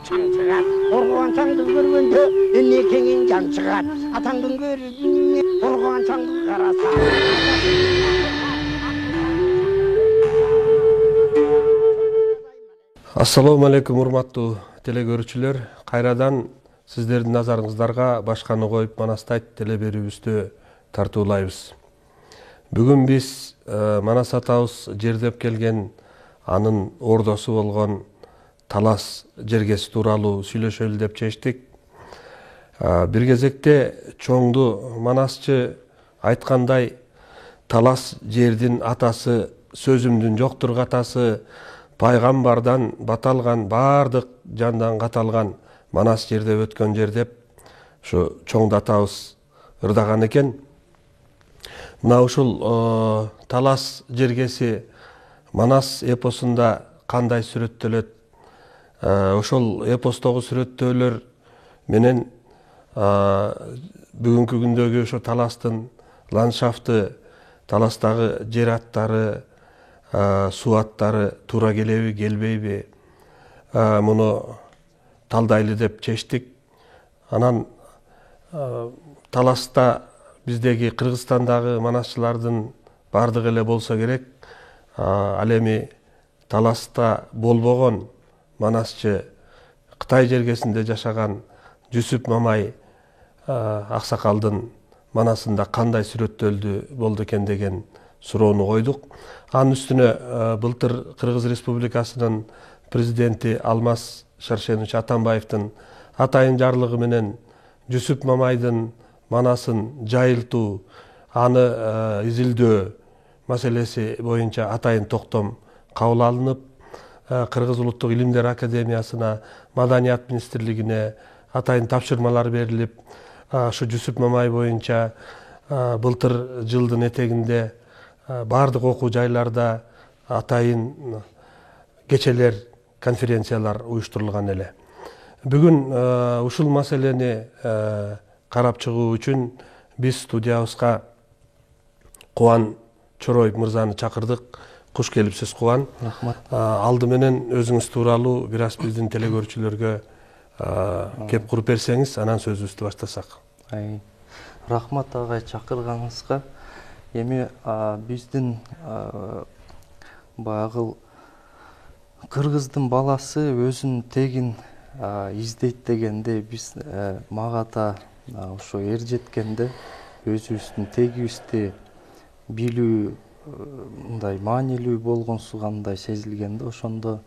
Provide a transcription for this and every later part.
çam çıgar. Korkuan çamdı görgende enne kengin can çıgar. Atandın görününe korkuan çamdı karasa. Assalamu alaikum урматтуу телекөрүүчүлөр. Кайрадан сиздердин назарыңыздарга башканы коюп Манастайт теле берүүбүздү тартуулайбыз. Бүгүн биз Манас атабыз жердеп келген анын ордосу болгон Талас жергеси тууралуу сүйлөшөлү деп чечтик. Бир кезекте чоңду Манасчы айткандай Талас жердин атасы, сөзүмдүн жоктур катасы, пайгамбардан баталган, бардык жандан каталган Манас жерде өткөн жер деп ушу чоңду атабыз ырдаган экен. Мына ушул Талас жергеси Манас эпосунда кандай сүрөттөлөт? Ошол эпостогу сүрөттөөлөр менен бүгүнкү күндөгү ошо Таластын ландшафты, Таластагы жер аттары, суу аттары туура келеби, келбейби? Муну талдайлы деп чечтик. Анан Таласта биздеги Кыргызстандагы манасчылардын бардыгы эле болсо керек. Ал эми Таласта болбогон манасчы Кытай жергесинде жашаган Жүсүп Мамай аксакалдын манасында кандай сүрөттөлдү болду экен деген суроону койдук. Анын үстүнө былтыр Кыргыз Республикасынын президенти Алмаз Шаршенович Атамбаевдин атайын жарлыгы менен Жүсүп Мамайдын манасын жайылтуу, аны изилдөө маселеси боюнча атайын токтом кабыл алынып, Кыргыз Улуттук Илимдер Академиясына, Маданият министрлигине атайын тапшырмалар берилип, ушу Жүсүп Мамай боюнча былтыр жылдын этегинде бардык окуу жайларда атайын кечелер, конференциялар уюштурулган эле. Бүгүн ушул маселени карап чыгуу үчүн биз студиябызга Кубан Чороев мырзаны чакырдык. Куш келипсиз, Кубан. Рахмат. Алды менен өзүңүз тууралуу бир аз биздин телекөрүүчүлөргө кеп куруп берсеңиз, анан сөзүбүздү баштасак. Рахмат агай, чакырганыңызга. Эми биздин багыл кыргыздын баласы өзүн тегин издейт дегенде биз мага да ошо эр жеткенде өзүбүздүн тегибизди билүү мындай маанилүү болгонсугандай сезилгенде, ошондо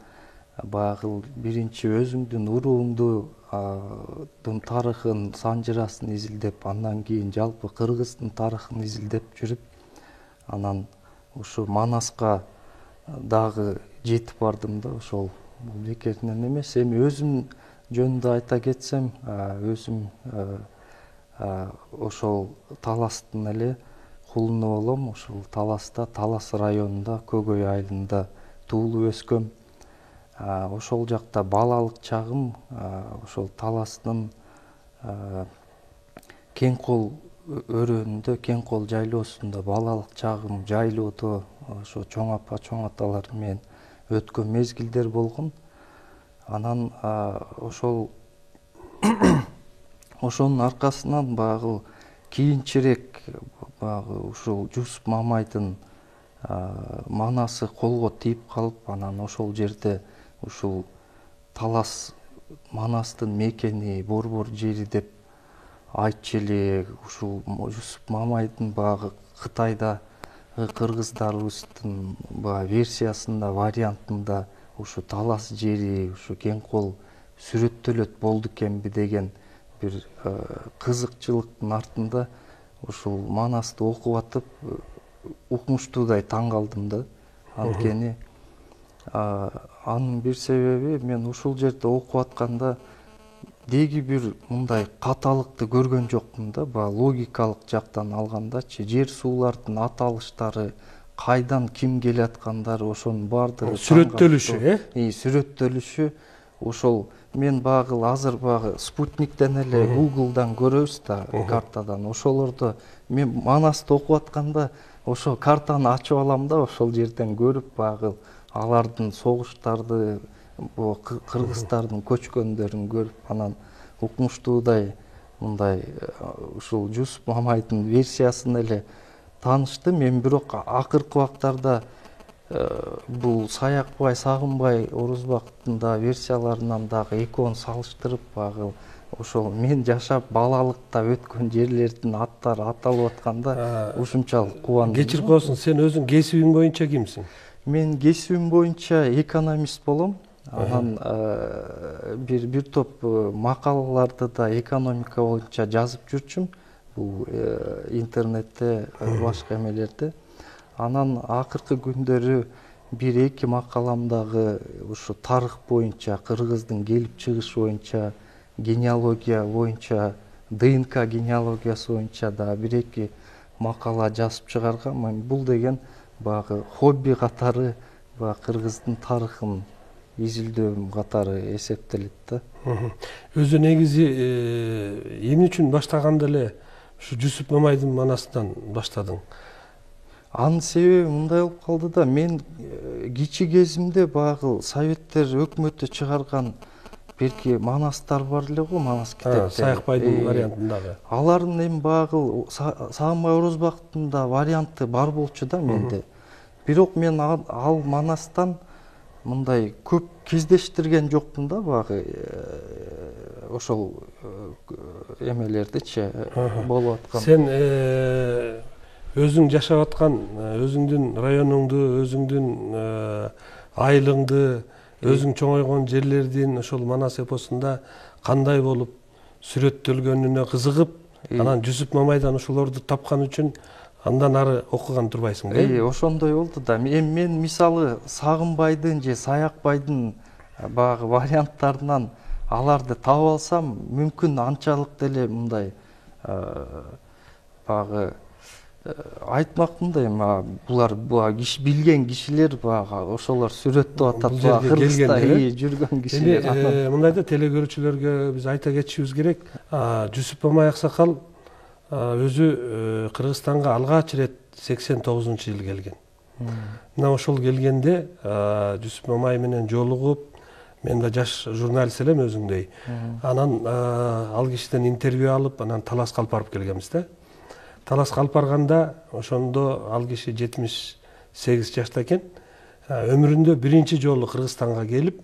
багыл биринчи өзүңдүн урууңдун тарыхын, санжырасын изилдеп, андан кийин жалпы Кыргыздын тарыхын изилдеп жүрүп, анан ушу Манаска дагы жетип бардым да. Ошол бекеринен эмес. Эми өзүм жөнүндө айта кетсем, өзүм ошол Таластын эле кулуну болом. Ошол Таласта, Талас районунда, Көгөй айылында туулуп өскөм. Ошол жакта балалык чагым ошол Таластын Кеңкол өрөөнүндө, Кеңкол жайлоосунда балалык чагым жайлоодо ошо чоң апа, чоң аталар менен өткөн мезгилдер болгон. Анан ошонун аркасынан багыл кийинчерээк ушул Жүсүп Мамайдын манасы колго тийип калып, анан ошол жерде ушул Талас Манастын мекени, борбор жери деп айтчу эле. Ушул Жүсүп Мамайдын багы Кытайда кыргыздарыбыздын версиясында, вариантында ушу Талас жери, ушу Кеңкол сүрөттөлөт болду экенби деген бир кызыкчылыктын артында ушул Манасты окуп атып укмуштуудай таң калдым да. Анткени анын бир себеби, мен ушул жерде окуп атканда деги бир мындай каталыкты көргөн жокмун да. Логикалык жактан алгандачы, жер суулардын аталыштары, кайдан ким келаткандары, ошонун бардыгы Сүрөттөлүшү, сүрөттөлүшү. Ошол мен багыл азыр спутниктен эле, Google'дан көрөбүз да, картадан. Ошолордо мен Манасты окуп атканда ошо картаны ачып алам да, ошол жерден көрүп багыл алардын согуштарды, бул кыргыздардын көчкөндөрүн көрүп анан укмуштуудай мындай ушул Жусуп Мамайдын версиясын эле тааныштым. Мен бирок акыркы убактарда бул Саякбай, Сагынбай Орузбактын да версияларынан дагы экөөнүн салыштырып багы ошол мен жашап балалыкта өткөн жерлердин аттары аталып атканда ушунчалык кубандым. Кечирип коесуң, сен өзүң кесибиң боюнча кимсиң? Мен кесибим боюнча экономист болом. Анан бир топ макалаларды да экономика боюнча жазып жүрчүм. Бул интернетте, башка эмелерде. Анан акыркы күндөрү бир-эки макаламдагы ушу тарых боюнча, кыргыздын келип чыгышы боюнча, генеалогия боюнча, ДНК генеалогиясы боюнча да бир-эки макала жазып чыгаргам. Бул деген багы хобби катары кыргыздын тарыхын изилдөөм катары эсептелет да. Өзү негизи эмне үчүн баштаганда эле ушу Жусуп Мамайдын манасынан баштадың? Анын себеби мындай болуп калды да, мен кичи кезимде багы советтер өкмөтү чыгарган берки манастар бар эле го, манас китептер. Саякбайдын вариантындагы. Алардын эми багы Сагынбай Орузбактын да варианты бар болчу да менде. Бирок мен ал манастан мындай көп кездештирген жокмун да багы ошол эмелердичи болуп аткан. Сен өзүң жашап аткан өзүңдүн районуңду, өзүңдүн айылыңды, өзүң чоңойгон жерлердин ошол манас эпосунда кандай болуп сүрөттөлгөнүнө кызыгып, анан Жусуп Мамайдан ошолорду тапкан үчүн андан ары окуган турбайсың да? Ошондой болду да. Мен мисалы Сагынбайдын же Саякбайдын багы варианттарынан аларды таап алсам, мүмкүн анчалык деле мындай багы айтмакмын да, эми булар билген кишилер ошолор сүрөттөп атат, Кыргызда жүргөн кишилер. Мындай да телекөрүүчүлөргө биз айта кетишибиз керек. Жусуп Мамай аксакал өзү Кыргызстанга алгач ирет 89-жылы келген. Мына ошол келгенде Жусуп Мамай менен жолугуп, мен да жаш журналист элем өзүңдөй. Анан ал кишиден интервью алып, анан Таласка алып барып келгенбиз да. Таласка алып барганда ошондо ал киши 78 жашта экен. Өмүрүндө биринчи жолу Кыргызстанга келип,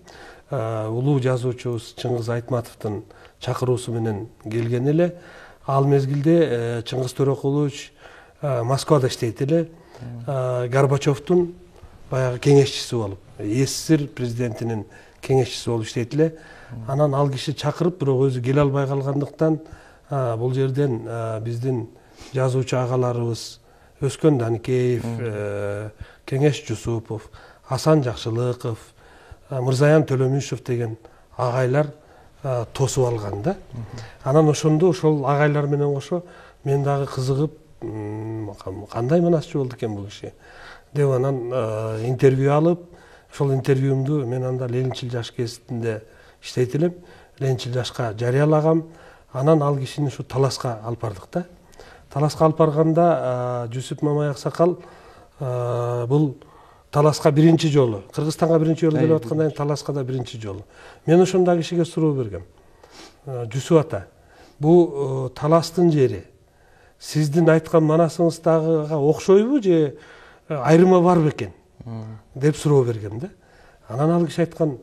улуу жазуучубуз Чыңгыз Айтматовдун чакыруусу менен келген эле. Ал мезгилде Чыңгыз Төрөкулович Москвада иштейт эле. Горбачевдун баягы кеңешчиси болуп, СССР президентинин кеңешчиси болуп иштейт эле. Анан ал киши чакырып, бирок өзү келе албай калгандыктан бул жерден биздин жазуучу агаларыбыз Өскөн Даникеев, Кеңеш Жусупов, Асан Жакшылыков, Мырзаян Төлөмүшев деген агайлар тосуп алган да. Анан ошондо ошол агайлар менен кошо мен дагы кызыгып, кандай манасчы болду экен бул киши деп анан интервью алып, ошол интервьюмду мен анда Ленинчил жаш гезитинде иштейт элем. Ленинчил жашка жарыялагам. Анан ал кишини ушу Таласка алып бардык да. Таласка алып барганда Жусуп Мамай аксакал бул Таласка биринчи жолу, Кыргызстанга биринчи жолу келип аткандан кийин Таласка да биринчи жолу. Мен ошондо кишиге суроо бергем. Жусуп ата, бул Таластын жери сиздин айткан манасыңыздагыга окшойбу же айырма бар бекен деп суроо бергем да. Анан ал киши айткан,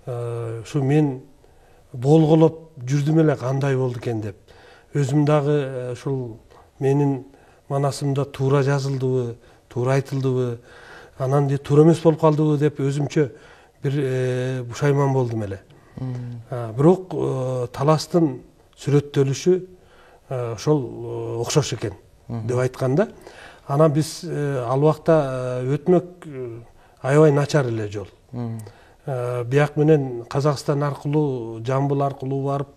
ушу мен болголоп жүрдүм эле кандай болду экен деп. Өзүм дагы ушул менин манасымда туура жазылдыбы, туура айтылдыбы, анан туура эмес болуп калдыбы деп өзүмчө бир бушайман болдум эле. Бирок Таластын сүрөттөлүшү ошол окшош экен деп айтканда, анан биз ал убакта өтмөк аябай начар эле жол. Бияк менен Казакстан аркылуу, Жамбыл аркылуу барып,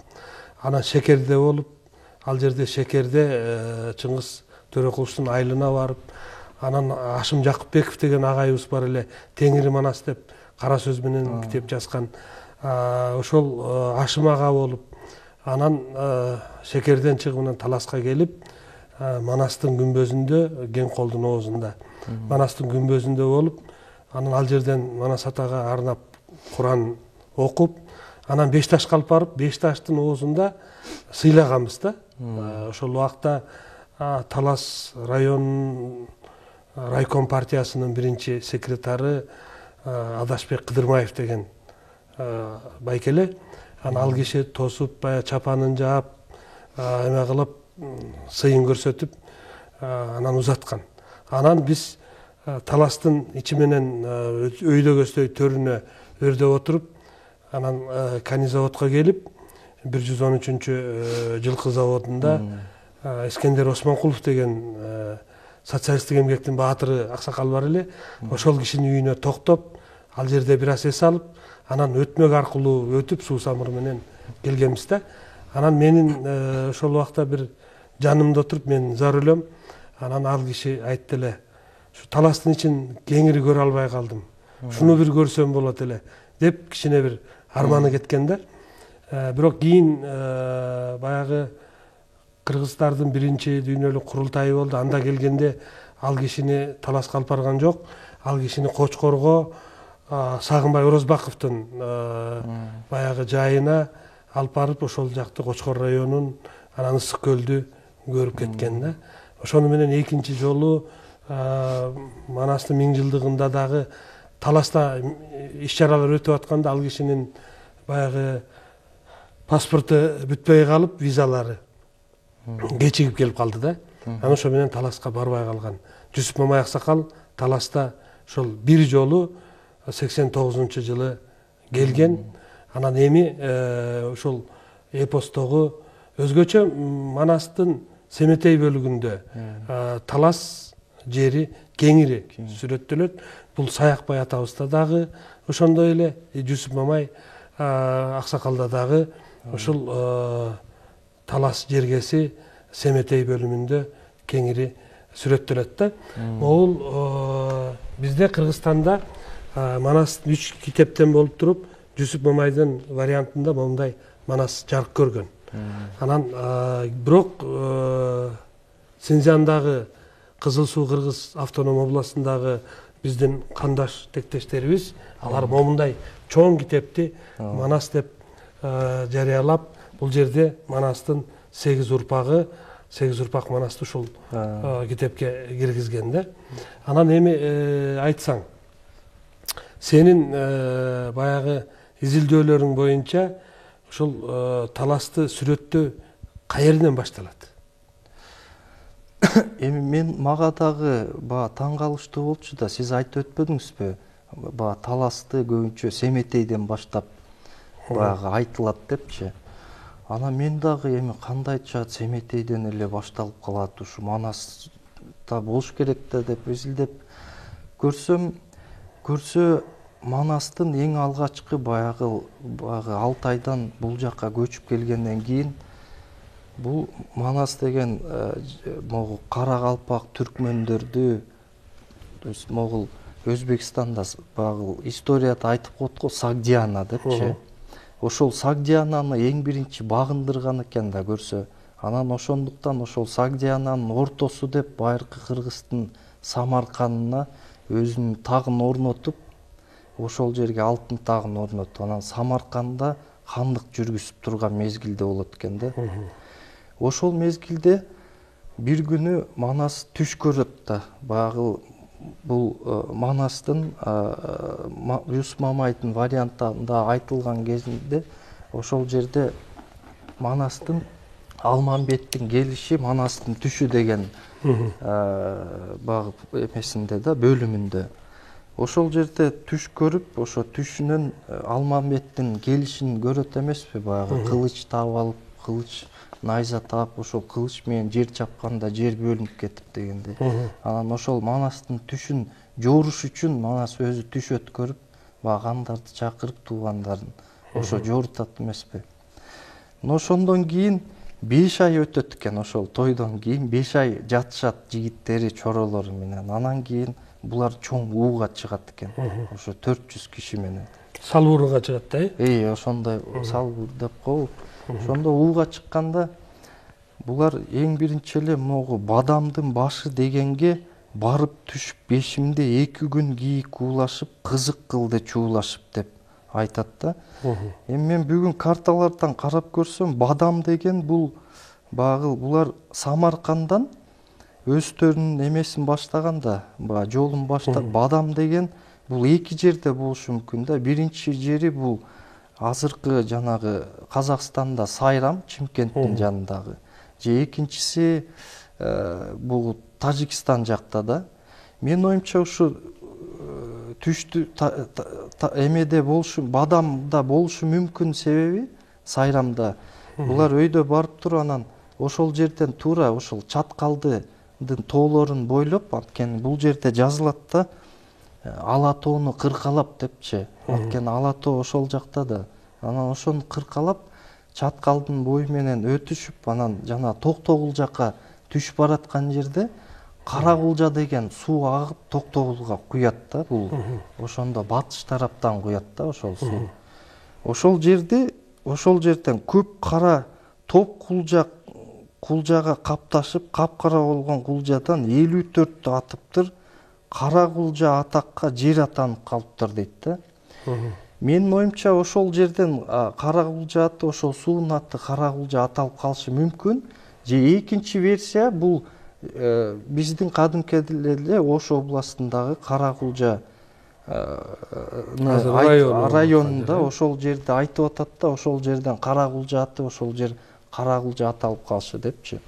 анан Шекерде болуп, ал жерде Шекерде Чыңгыз Төрөкуловдун айылына барып, анан Ашым Жакыпбеков деген агайыбыз бар эле, Теңири манас деп кара сөз менен китеп жазган. Ошол Ашым ага болуп, анан Шекерден чыгып анан Таласка келип, Манастын күмбөзүндө, Кеңколдун оозунда Манастын күмбөзүндө болуп, анан ал жерден Манас атага арнап Куран окуп, анан Бешташка алып барып, Бешташтын оозунда сыйлаганбыз да. Ошол убакта Талас район райком партиясынын биринчи секретары Адашбек Кыдырмаев деген байкеле. Анан ал киши тосуп, баягы чапанын жаап, эме кылып, сыйын көрсөтүп, анан узаткан. Анан биз Таластын ичи менен өйдөгөстөй төрүнө өрдөп отуруп, анан Канизаводко келип, 113 жылкы заводунда Искендер Осмонкулов деген социалисттик эмгектин баатыры аксакал бар эле, ошол кишинин үйүнө токтоп, ал жерде бир аз эс алып, анан өтмөк аркылуу өтүп суу самыр менен келгенбиз да. Анан менин ошол убакта бир жанымда отуруп, мен зар өлөм. Анан ал киши айтты эле, ушу Таластын ичин кеңири көрө албай калдым. Шуну бир көрсөм болот эле деп кичине бир арманы кеткен да. Бирок кийин баягы кыргыздардын биринчи дүйнөлүк курултайы болду. Анда келгенде ал кишини Таласка алып барган жок. Ал кишини Кочкорго, Сагынбай Орозбаковдун баягы жайына алып барып, ошол жакты Кочкор районун, анан Ысык көлдү көрүп кеткен да. Ошону менен экинчи жолу Манастын 1000 жылдыгында дагы Таласта иш-чаралар өтүп атканда ал кишинин баягы паспорту бүтпөй калып, визалары кечигип келип калды да. Анан ошо менен Таласка барбай калган. Жусуп Мамай аксакал Таласта ошол бир жолу 89-жылы келген. Анан эми ошол эпостогу өзгөчө Манастын Семетей бөлүгүндө Талас жери кеңири сүрөттөлөт. Бул Саякбай атабызда дагы ошондой эле, Жусуп Мамай аксакалда дагы ошол Талас жергеси Семетей бөлүмүндө кеңири сүрөттөлөт да. Бул бизде Кыргызстанда Манас 3 китептен болуп туруп, Жусуп Мамайдын вариантында мондай Манас жарык көргөн. Анан бирок Синьцзяндагы Кызыл Суу Кыргыз автоном областындагы биздин кандаш тектештерибиз, алар момундай чоң китепти Манас деп жарыялап, бул жерде Манастын 8 урпагы, 8 урпак Манасты ушул китепке киргизген да. Анан эми айтсаң, сенин баягы изилдөөлөрүң боюнча ушул Таласты сүрөттөө каерден башталат? Эми мага дагы таң калыштуу болчу да, сиз айтып өтпөдүңүзбү? Таласты көбүнчө Семетейден баштап баягы айтылат депчи. Анан мен дагы эми кандайча Семетейден эле башталып калат, ушу Манаста болуш керек да деп изилдеп көрсө Манастын эң алгачкы баягы Алтайдан бул жакка көчүп келгенден кийин бул Манас деген могул Кара-Калпак түркмөндөрдү, могул Өзбекстанда багы историяда айтып коет го, Сагдиана депчи. Ошол Сагдиананы эң биринчи багындырган экен да көрсө. Анан ошондуктан ошол Сагдиананын ортосу деп байыркы Кыргыздын Самаркандына өзүнүн тагын орнотуп, ошол жерге алтын тагын орнотуп, анан Самарканда хандык жүргүзүп турган мезгилде болот экен да. Ошол мезгилде бир күнү Манас түш көрөт да. Багы бул Манастын Жусуп Мамайдын вариантында айтылган кезинде ошол жерде Манастын Алмамбеттин келиши, Манастын түшү деген багы эмесинде да, бөлүмүндө. Ошол жерде түш көрүп, ошо түшүнөн Алмамбеттин келишин көрөт эмеспи? Багы кылыч таап алып, кылыч найза таап, ошол кылыч менен жер чапканда жер бөлүнүп кетип дегенде. Анан ошол Манастын түшүн жоруш үчүн Манас өзү түш өткөрүп, багы андарды чакырып, туугандарын ошо жорутат эмеспи? Ошондон кийин 5 ай өтөт экен, ошол тойдон кийин 5 ай жатышат жигиттери, чоролору менен. Анан кийин булар чоң ууга чыгат экен, ошо 400 киши менен. Салбурга чыгат да? Ошондой салбур деп коебу. Ошондо ууга чыкканда булар эң биринчи эле могу Бадамдын башы дегенге барып түшүп бешимде 2 күн кийик уулашып, кызык кылды чуулашып деп. айтат да. Эми мен бүгүн карталардан карап көрсөм, Бадам деген бул багы булар Самаркандан өздөрүнүн эмесин баштаганда, жолун баштап, Бадам деген бул эки жерде болушу мүмкүн да. Биринчи жери бул азыркы жанагы Казакстанда Сайрам, Чимкенттин жанындагы. Же экинчиси бул Тажикстан жакта да. Менин оюмча ушу түштү эмеде болушу, Бадамда болушу мүмкүн себеби Сайрамда. Булар өйдө барып туруп, анан ошол жерден туура ошол Чаткалдын тоолорун бойлоп, анткени бул жерде жазылат да, Ала тоону кыркалап депчи. Анткени Ала тоо ошол жакта да. Анан ошону кыркалап Чаткалдын бою менен өтүшүп, анан жана Токтогул жака түшүп бараткан жерде Каракулжа деген суу агып Токтогулга куят да. Бул ошондо батыш тараптан куят да ошол суу. Ошол жерден көп кара топ кулжага капташып, капкара болгон кулжадан 54 атыптыр. Каракулжа атакка жер атанып калыптыр дейт да. Менин оюмча ошол жерден Каракулжа аты, ошол суунун аты Каракулжа аталып калышы мүмкүн. Же экинчи версия бул биздин кадимки эле Ош областындагы Каракулжа районунда ошол жерде айтып атат да, ошол жерден Каракулжа аты, ошол жер Каракулжа аталып калышы депчи.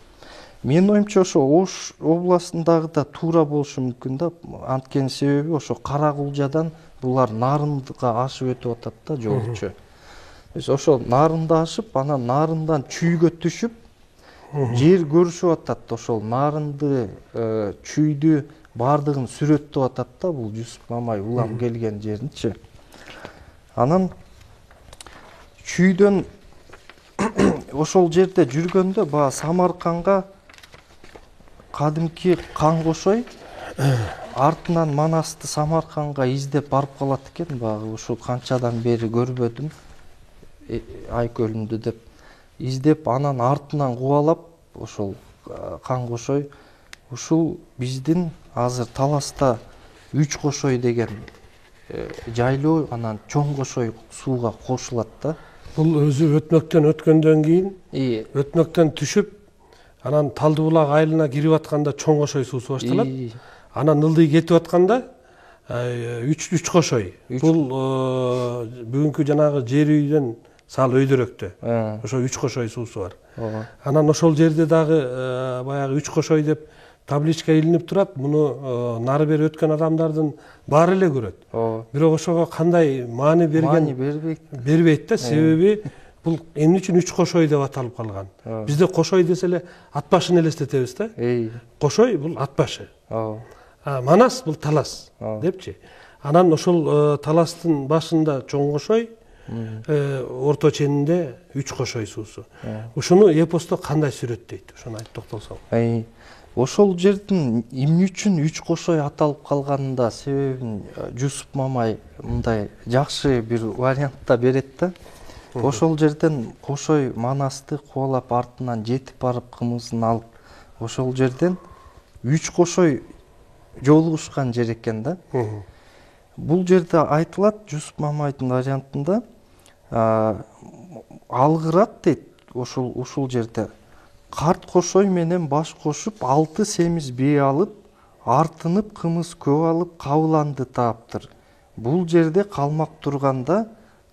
Менин оюмча ошо Ош областындагы да туура болушу мүмкүн да. Анткени себеби ошо Каракулжадан булар Нарындыга ашып өтүп атат да жолчу. Ошол Нарынды ашып, анан Нарындан Чүйгө түшүп, жер көрүшүп атат. Ошол Нарынды, Чүйдү бардыгын сүрөттөп атат да бул Жусуп Мамай улам келген жеринчи. Анан Чүйдөн ошол жерде жүргөндө баа Самарканга кадимки Кан Кошой артынан Манасты Самарканга издеп барып калат экен. Багы ушу канчадан бери көрбөдүм Айкөлүмдү деп издеп, анан артынан кубалап ошол Кан Кошой ушул биздин азыр Таласта Үч Кошой деген жайлоо, анан Чоң Кошой сууга кошулат да. Бул өзү өтмөктөн өткөндөн кийин, өтмөктөн түшүп, анан Талдыбулак айылына кирип атканда Чоң Кошой суусу башталат. Анан ылдый кетип атканда Үч Кошой. Бул бүгүнкү жанагы жер үйдөн сал өйдөрөктө. Ошо Үч Кошой суусу бар. Анан ошол жерде дагы баягы Үч Кошой деп табличка илинип турат. Муну нары бери өткөн адамдардын баары эле көрөт. Бирок ошого кандай маани бербейт да. Себеби бул эмне үчүн Үч Кошой деп аталып калган. Бизде Кошой десе эле ат башын элестетебиз да. Кошой бул ат башы. Манас бул талас депчи. Анан ошол таластын башында Чоң Кошой, орто ченинде Үч Кошой суусу. Ушуну эпосто кандай сүрөттөйт? Ошону айтып токтолсоң. Ошол жердин эмне үчүн Үч Кошой аталып калганында себебин Жусуп Мамай мындай жакшы бир вариантта берет да. Ошол жерден Кошой Манасты кубалап артынан жетип барып кымызын алып, ошол жерден Үч Кошой жолугушкан жер экен да. Бул жерде айтылат Жусуп Мамайдын вариантында алгырак дейт ушул жерде. Карт Кошой менен баш кошуп 6 семиз бие алып, артынып кымыз көп алып кабыланды тааптыр. Бул жерде калмак турганда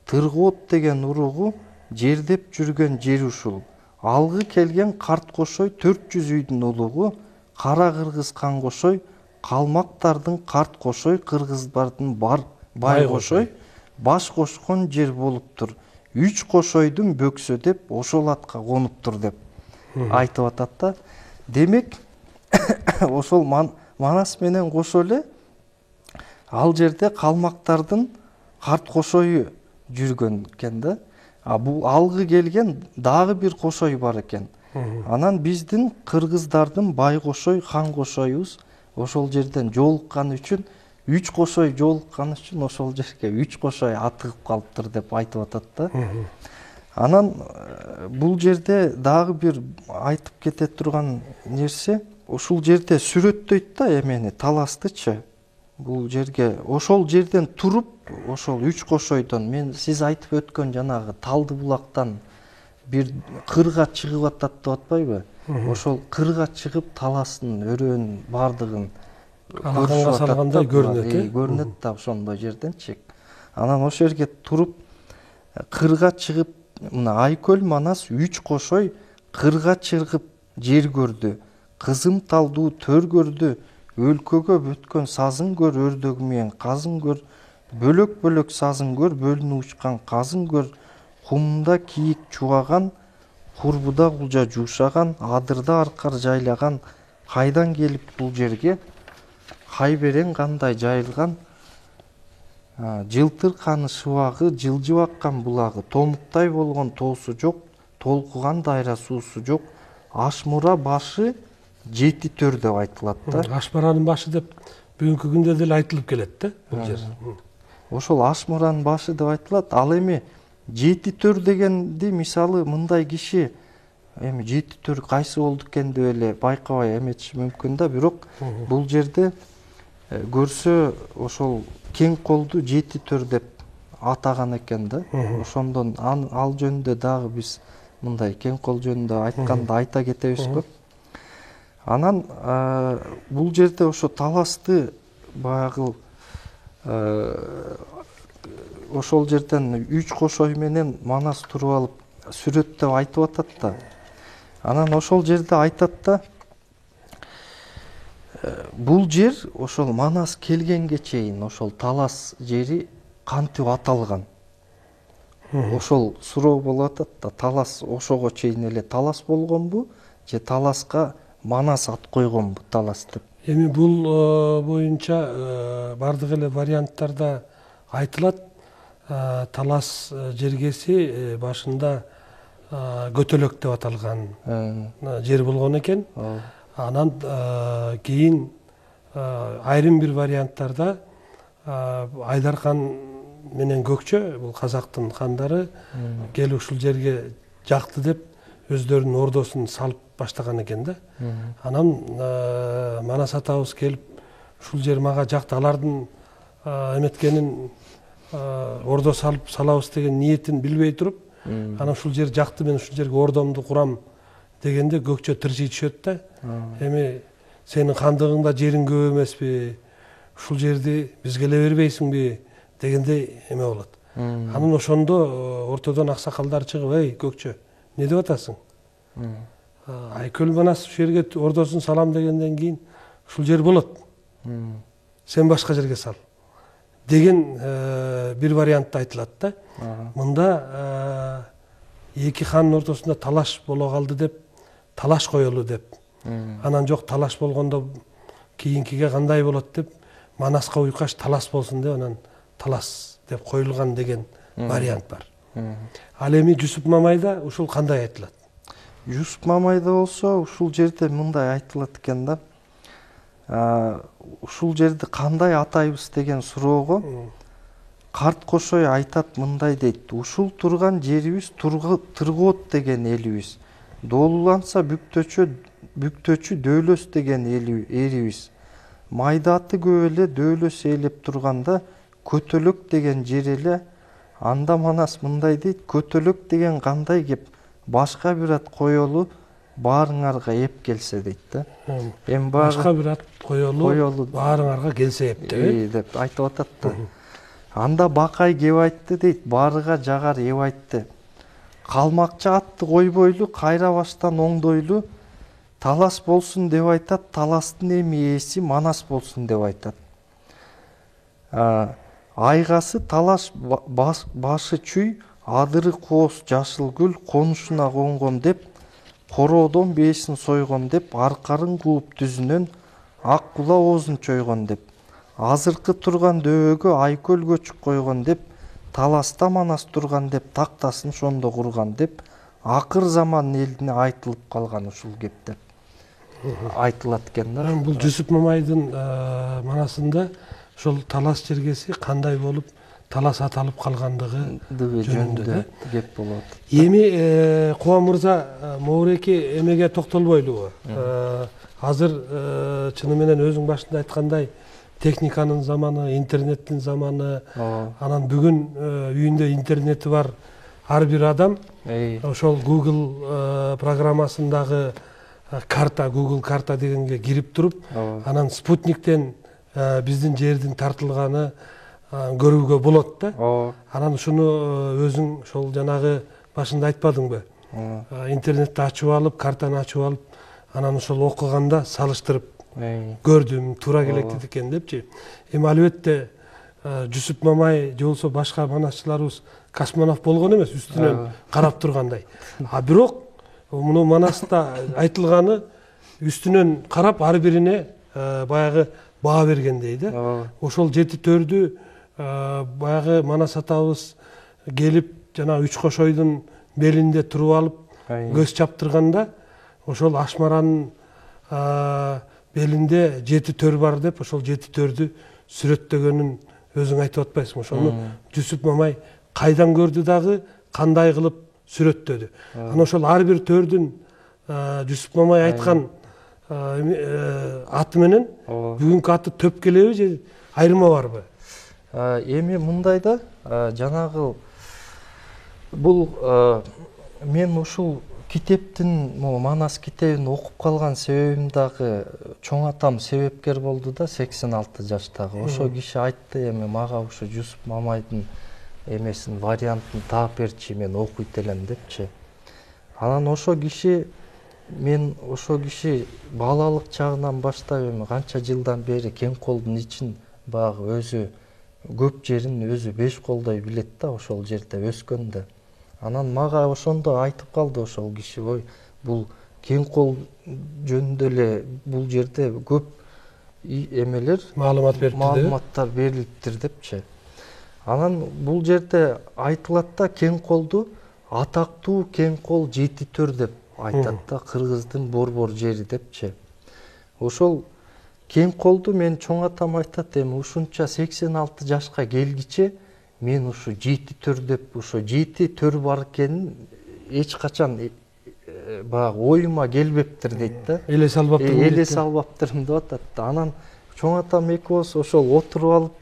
Тыргоот деген уругу жердеп жүргөн жер ушул. Алгы келген Карт Кошой 400 үйдүн улугу, Кара кыргыз Кан Кошой, калмактардын Карт Кошой, кыргыздардын Бай Кошой баш кошкон жер болуптур. Үч Кошойдун бөксө деп ошол атка конуптур деп айтып атат да. Демек ошол Манас менен кошо эле ал жерде калмактардын Карт Кошою жүргөн экен да. Бул алгы келген дагы бир Кошой бар экен. Анан биздин кыргыздардын Бай Кошой, Кан Кошоюбуз ошол жерден жолуккан үчүн, Үч Кошой жолуккан үчүн ошол жерге Үч Кошой атыгып калыптыр деп айтып атат да. Анан бул жерде дагы бир айтып кете турган нерсе, ушул жерде сүрөттөйт да эмени, Таластычы. бул жерге ошол жерден туруп, ошол үч кошойдон мен сиз айтып өткөн жанагы Талды булактан бир кырга чыгып атат деп атпайбы? Ошол кырга чыгып таластын өрөөнүн бардыгын алаканга салгандай көрүнөт. Көрүнөт да ошондой жерденчи. Анан ошол жерге туруп кырга чыгып, мына Айкөл Манас 3 кошой кырга чыгып жер көрдү. Кызым талдуу төр көрдү. Өлкөгө бүткөн сазын көр, өрдөгү менен казын көр. Бөлөк-бөлөк сазын көр, бөлүнүп учкан казын көр. Кумда кийик чугаган, курбуда кулжа жуушаган, адырда аркар жайлаган. Кайдан келип бул жерге? Кай берең кандай жайылган? Жылтыр каны шыбагы, жылжып аккан булагы. Томуктай болгон тоосу жок, толкуган дайра суусу жок. Ашмура башы 7 төр деп айтылат да. Ашмуранын башы деп бүгүнкү күндө деле айтылып келет да бул жер. Ошол Ашмуранын башы деп айтылат. Ал эми 7 төр дегенди мисалы мындай киши эми 7 төр кайсы болду экен деп эле байкабай эметиши мүмкүн да, бирок бул жерде көрсө ошол кең колду 7 төр деп атаган экен да. Ошондон ал жөнүндө дагы биз мындай кең кол жөнүндө айтканды айта кетебиз го. Анан бул жерде ошо таласты баягы ошол жерден 3 кошой менен Манас туруп алып сүрөттөп айтып атат да. Анан ошол жерде айтат да, бул жер ошол Манас келгенге чейин ошол талас жери кантип аталган? Ошол суроо болуп атат да, талас ошого чейин эле талас болгонбу же таласка Манас ат койгонбу талас деп? Эми бул боюнча бардык эле варианттарда айтылат. Талас жергеси башында Көтөлөк деп аталган жер болгон экен. Анан кийин айрым бир варианттарда Айдархан менен Көкчө, бул казактын хандары, келип ушул жерге жакты деп өздөрүнүн ордосун салып баштаган экен да. Анан Манас атабыз келип ушул жер мага жакты, алардын эметкенин ордо салып салабыз деген ниетин билбей туруп, анан ушул жер жакты, мен ушул жерге ордомду курам дегенде Көкчө тыржый түшөт да. Эми сенин хандыгыңда жериң көп эмеспи? Ушул жерди бизге эле бербейсиңби дегендей эме болот. Анан ошондо ортодон аксакалдар чыгып, эй Көкчө, не деп атасың? Айкөл Манас ушул жерге ордосун салам дегенден кийин ушул жер болот. Сен башка жерге сал деген бир вариантта айтылат да. Мында эки хандын ортосунда талаш боло калды деп, талаш коелу деп. Анан жок, талаш болгондо кийинкиге кандай болот деп, Манаска уйкаш талас болсун деп, анан талас деп коюлган деген вариант бар. Ал эми Жусуп Мамайда ушул кандай айтылат? Жусуп Мамайда болсо ушул жерде мындай айтылат экен да. Ушул жерди кандай атайбыз деген суроого карт кошой айтат, мындай дейт: ушул турган жерибиз Тыргоот деген элибиз, доолуланса бүктөчү Дөөлөс деген эрибиз, майдаты көп эле Дөөлөс ээлеп турганда Көтөлөк деген жер эле. Анда Манас мындай дейт: Көтөлөк деген кандай кеп, башка бир ат коелу, баарыңарга эп келсе дейт да. Эми башка бир ат коелу, баарыңарга келсе эп деп айтып атат да. Анда Бакай кеп айтты дейт, баарыга жагар эп айтты. Калмакчы атты койбойлу, кайра баштан оңдойлу, талас болсун деп айтат, таластын эми ээси Манас болсун деп айтат. Айгасы талаш башы чүй, адыры коос жашыл гүл, конушуна конгон деп, короодон бээсин сойгон деп, аркарын кууп түзүнөн, ак кула оозун чойгон деп, азыркы турган дөөгө Айкөл көчүк койгон деп, таласта Манас турган деп, тактасын шондо курган деп, акыр заман элине айтылып калган ушул кеп деп айтылат экен да. Бул Жусуп Мамайдын Манасында ошол талас жергеси кандай болуп талас аталып калгандыгы жөнүндө кеп болот. Эми Куба мырза, моуреки эмеге токтолбойлубу? азыр чыны менен өзүң башында айткандай техниканын заманы, интернеттин заманы, анан бүгүн үйүндө интернети бар ар бир адам ошол Google программасындагы карта, Google карта дегенге кирип туруп, анан спутниктен биздин жердин тартылганы көрүүгө болот да. Анан ушуну өзүң ошол жанагы башында айтпадыңбы? Интернетти ачып алып, картаны ачып алып, анан ошол окуганда салыштырып көрдүм, туура келет экен депчи. Эми албетте Жүсүп Мамай же болбосо башка манасчыларыбыз космонавт болгон эмес, үстүнөн карап тургандай. А бирок муну Манаста айтылганы үстүнөн карап ар бирине баягы баа бергендей да. Ошол 7-4-дү баягы Манас атабыз келип жана Үч Кошойдун белинде туруп алып көз чаптырганда ошол Ашмаранын белинде 7 төр бар деп ошол 7 төрдү сүрөттөгөнүн өзүң айтып атпайсыңбы? Ошону Жүсүп Мамай кайдан көрдү дагы, кандай кылып сүрөттөдү. Анан ошол ар бир төрдүн Жүсүп Мамай айткан аты менен бүгүнкү аты төп келеби же айырма барбы? Эми мындай да, жанагы бул мен ушул китептин, Манас китебин окуп калган себебим дагы чоң атам себепкер болду да, 86 жаштагы. Ошо киши айтты, эми мага ушу Жүсүп Мамайдын эмесин, вариантын таап берчи, мен окуйт элем депчи. Анан ошо киши, мен ошо киши балалык чагынан баштап эми канча жылдан бери кең колдун ичин баягы өзү көп жерин өзү 5 колдой билет да, ошол жерде өскөндө. Анан мага ошондо айтып калды ошол киши, ой, бул кең кол жөнүндө эле бул жерде көп эмелер, маалыматтар берилиптир депчи. Анан бул жерде айтылат да, кең колду атактуу кең кол 7 төр деп айтат да, кыргыздын борбор жери депчи. Ошол кең колду мен чоң атам айтат, эми ушунча 86 жашка келгиче мен ушу 7 төр деп, ошо 7 төр бар экенин эч качан баягы оюма келбептир дейт да. Эле салбаптырмын деп атат. Анан чоң атам экөөбүз ошол отуруп алып,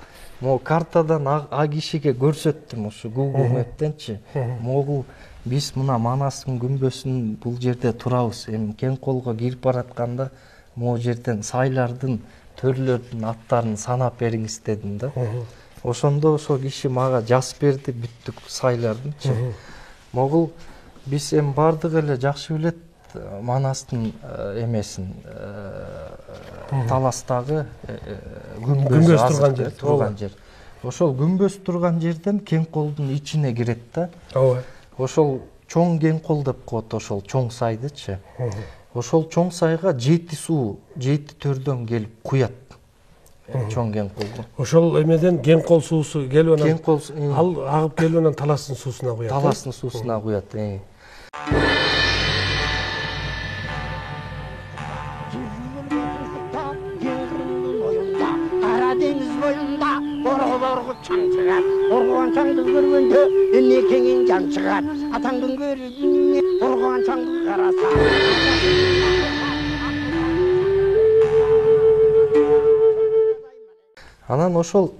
могу картадан а кишиге көрсөттүм, ушу Google Map'тенчи. Могу биз мына Манастын күмбөсүн бул жерде турабыз. Эми кең колго кирип баратканда могу жерден сайлардын, төрлөрдүн аттарын санап бериңиз дедим да. Ошондо ошол киши мага жазып берди бүттүк сайлардынчы. Могул биз эми бардык эле жакшы билет Манастын эмесин, Таластагы күмбөз турган жер. Ошол күмбөз турган жерден кең колдун ичине кирет да. Ошол чоң кең кол деп коет, ошол чоң сайдычы. Ошол чоң сайга 7 суу 7 төрдөн келип куят. Чоң кең колго. Ошол эмеден кең кол суусу келип анан ал агып келип анан Таластын суусуна куят. Таластын суусуна куят. Оргуан чаңды көргөндө эмне кеңин жан чыгат. Атаңдын көрүнү оргуан чаңды караса. Анан ошол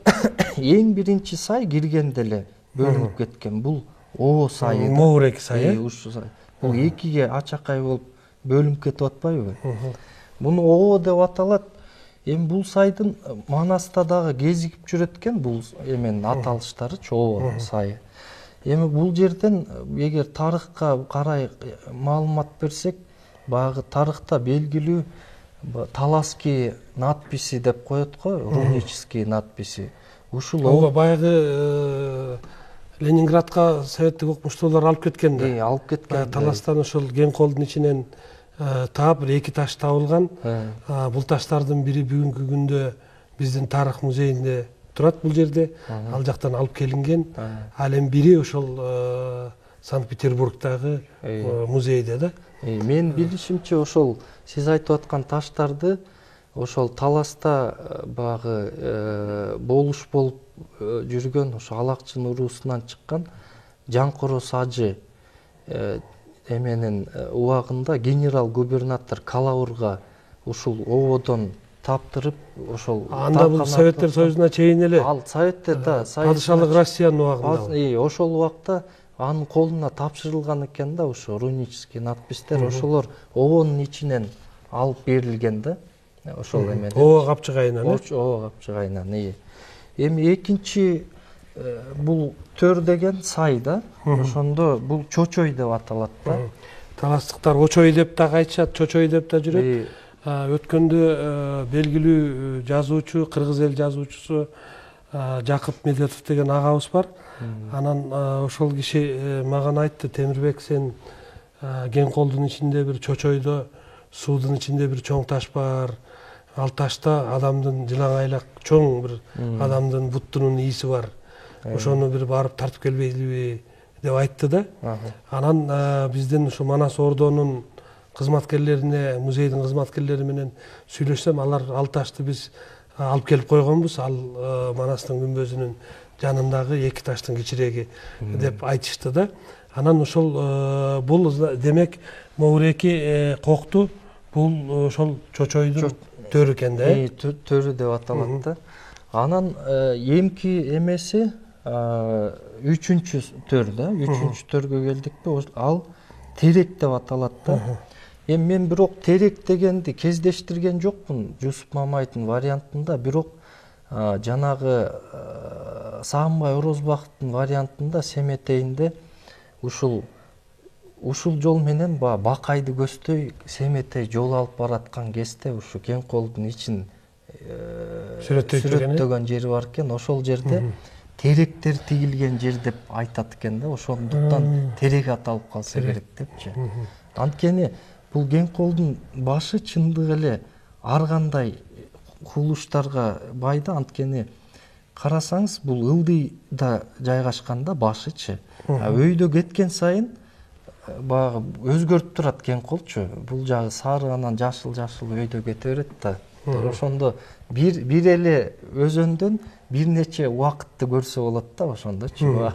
эң биринчи сай киргенде эле бөлүнүп кеткен. Бул О сайы. Моурек сайы. Ушу сай. Бул экиге ачакай болуп бөлүнүп кетип атпайбы? Муну О деп аталат. Эми бул сайдын Манаста дагы кезигип жүрөт экен, бул эменин аталыштары О сайы. Эми бул жерден эгер тарыхка карай маалымат берсек, баягы тарыхта белгилүү Талаский надписи деп коет го, рунический надписи. Ушул баягы Ленинградка советтик окумуштуулар алып кеткен да. Алып кеткен. Таластан ошол кең колдун ичинен таап бир 2 таш табылган. Бул таштардын бири бүгүнкү күндө биздин тарых музейинде турат бул жерде. Ал жактан алып келинген. Ал эми бири ошол Санкт-Петербургдагы музейде да. Мен билишимче ошол сиз айтып аткан таштарды ошол Таласта багы болуш болуп жүргөн ошо Алакчын уруусунан чыккан Жаңкороос ажы эменин убагында генерал-губернатор Калаурга ушул ободон таптырып ошол анда бул Советтер Союзуна чейин эле ал Советтер да падышалык Россиянын убагында ошол убакта анын колуна тапшырылган экен да ошо рунический надпистер ошолор обонун ичинен алып берилген да ошол эмелер ооба капчыгайынан ооба капчыгайынан эми экинчи бул төр деген сай да ошондо бул чочой деп аталат да таластыктар очой деп дагы айтышат чочой деп да жүрөт өткөндө белгилүү жазуучу кыргыз эл жазуучусу Жакып Медетов деген агабыз бар анан ошол киши мага айтты Темирбек сен кен колдун ичинде бир чочойдо суудун ичинде бир чоң таш бар ал ташта адамдын жылаңайлак чоң бир адамдын буттунун ээси бар ошону бир барып тартып келбейлиби деп айтты да анан биздин ушу Манас ордонун кызматкерлерине музейдин кызматкерлери менен сүйлөшсөм алар ал ташты биз алып келип койгонбуз ал Манастын күмбөзүнүн жанындагы эки таштын кичиреги деп айтышты да анан ошол бул демек Моуреки кокту бул ошол чочойдун төрү экен да төрү деп аталат да анан эмки эмеси үчүнчү төр да үчүнчү төргө келдикпи ал терек деп аталат да эми мен бирок терек дегенди кездештирген жокмун Жусуп Мамайдын вариантында бирок жанагы Сагынбай Орозбактын вариантында Семетейинде ушул жол менен Бакайды көздөй Семетей жол алып бараткан кезде ушу кен колдун ичин сүрөттөгөн жери бар экен ошол жерде теректер тигилген жер деп айтат экен да ошондуктан терек аталып калса керек депчи анткени бул кен колдун башы чындык эле ар кандай кулуштарга бай да анткени карасаңыз бул ылдыйда жайгашкан да башычы өйдө кеткен сайын баягы өзгөрүп турат кен колчу бул жагы сары анан жашыл өйдө кете берет да ошондо бир эле өзөндөн бир нече убакытты көрсө болот да ошондочу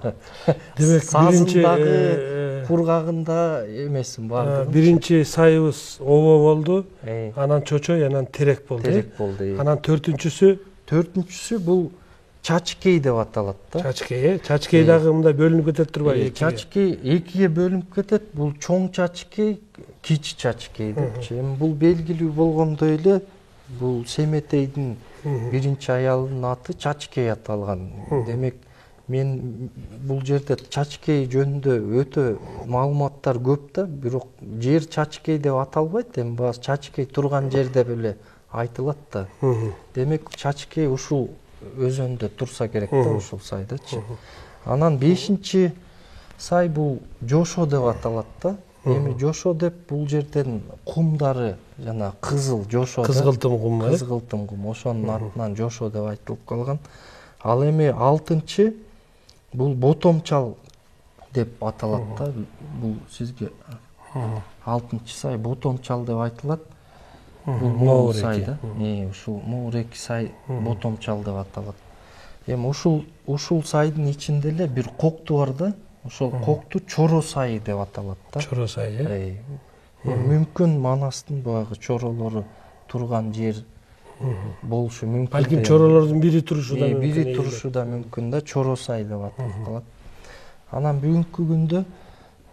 демек сазындагы кургагында эмесин баардыгы биринчи сайыбыз обо болду анан чочой анан терек болду анан төртүнчүсү бул чачкей деп аталат да чачкей дагы мындай бөлүнүп кетет турбайбы чачкей экиге бөлүнүп кетет бул чоң чачкей кичи чачкей депчи эми бул белгилүү болгондой эле бул Семетейдин биринчи аялынын аты Чачкей аталган демек мен бул жерде Чачкей жөнүндө өтө маалыматтар көп да бирок жер Чачкей деп аталбайт эми баасы Чачкей турган жер деп эле айтылат да демек Чачкей ушул өзөндө турса керек да ушул сайдачы анан 5-чи сай бул Жошо деп аталат да эми Жошо деп бул жерден кумдары жана кызыл Жошо кызгылтым кум кызгылтым кум ошонун атынан Жошо деп айтылып калган ал эми 6-чы бул Ботомчал деп аталат да бул сизге 6-чы сай Ботомчал деп айтылат бул могул сай да ушул Моуреки сай Ботомчал деп аталат эми ушул сайдын ичинде эле бир кокту бар да ошол кокту Чоро сайы деп аталат да Чоро сайы мүмкүн Манастын баягы чоролору турган жер болушу мүмкүн балким чоролордун бири турушу да мүмкүн да Чоро сай деп аталып калат анан бүгүнкү күндө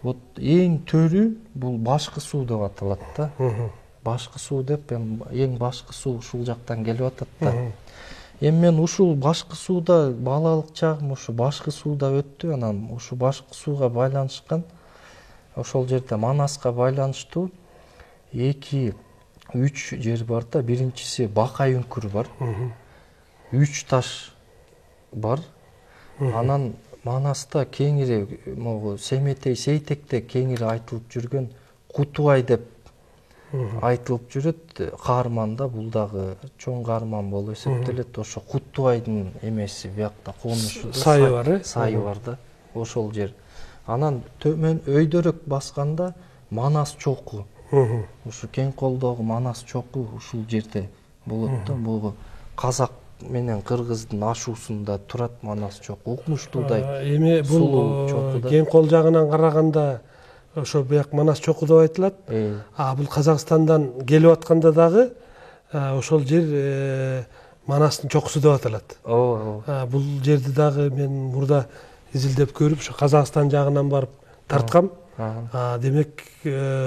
вот эң төрү бул башкы суу деп аталат да башкы суу деп эң башкы суу ушул жактан келип атат да эми мен ушул башкы сууда балалык чагым ушу башкы сууда өттү анан ушу башкы сууга байланышкан ошол жерде Манаска байланыштуу 2-3 жер бар да биринчиси Бакай үңкүрү бар 3 таш бар анан Манаста кеңири могу Семетей Сейтекте кеңири айтылып жүргөн Кутубай деп айтылып жүрөт каарманда бул дагы чоң каарман болуп эсептелет ошо Кутубайдын эмеси биякта конушу сайы бар да ошол жер анан төмөн өйдөрөөк басканда Манас чоку ушу кен колдогу Манас чоку ушул жерде болот да бул казак менен кыргыздын ашуусунда турат Манас чоку укмуштуудай эми бул кен кол жагынан караганда ошо бияк Манас чоку деп айтылат бул Казакстандан келип атканда дагы ошол жер Манастын чокусу деп аталат. ооба. Бул жерди дагы мен мурда изилдеп көрүп, ошо Казакстан жагынан барып тарткам. Демек,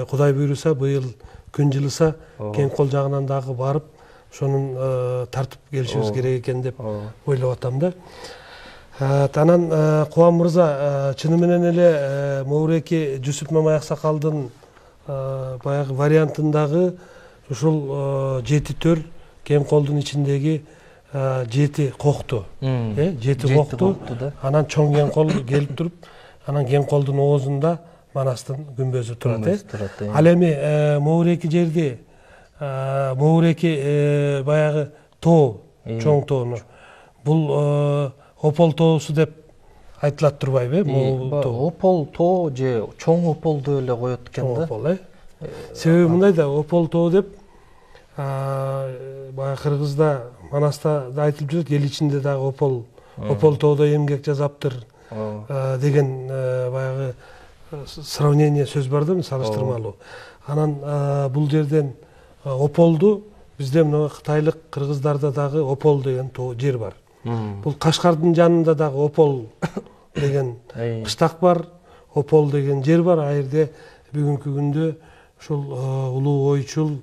Кудай буйруса, быйыл күн жылыса, Кен кол жагынан дагы барып, ошонун тартып келишибиз керек экен деп ойлоп атам да. Анан Кубан мырза, чыны менен эле Моуреки Жусуп Мамай аксакалдын баягы вариантындагы ушул 7 Кен колдун ичиндеги 7 кокту. 7 кокту. Анан чоң Кен кол келип туруп, анан Кен колдун оозунда Манастын күмбөзү турат. Ал эми Моуреки жерди, Моуреки баягы тоо, чоң тоону. Бул Опол тоосу деп айтылат турбайбы? Опол тоо же чоң Опол деп эле коет экен да. Опол, себеби мындай да, Опол тоо деп баягы Кыргызда, Манаста да айтылып жүрөт, эл ичинде дагы Опол тоодо эмгек жасаптыр деген баягы сравнение сөз бар да, салыштырмалуу. Анан бул жерден Ополду бизде мына кытайлык кыргыздарда дагы Опол деген жер бар. Бул Кашкардын жанында дагы Опол деген кыштак бар, Опол деген жер бар. А жерде бүгүнкү күндө ушул улуу ойчул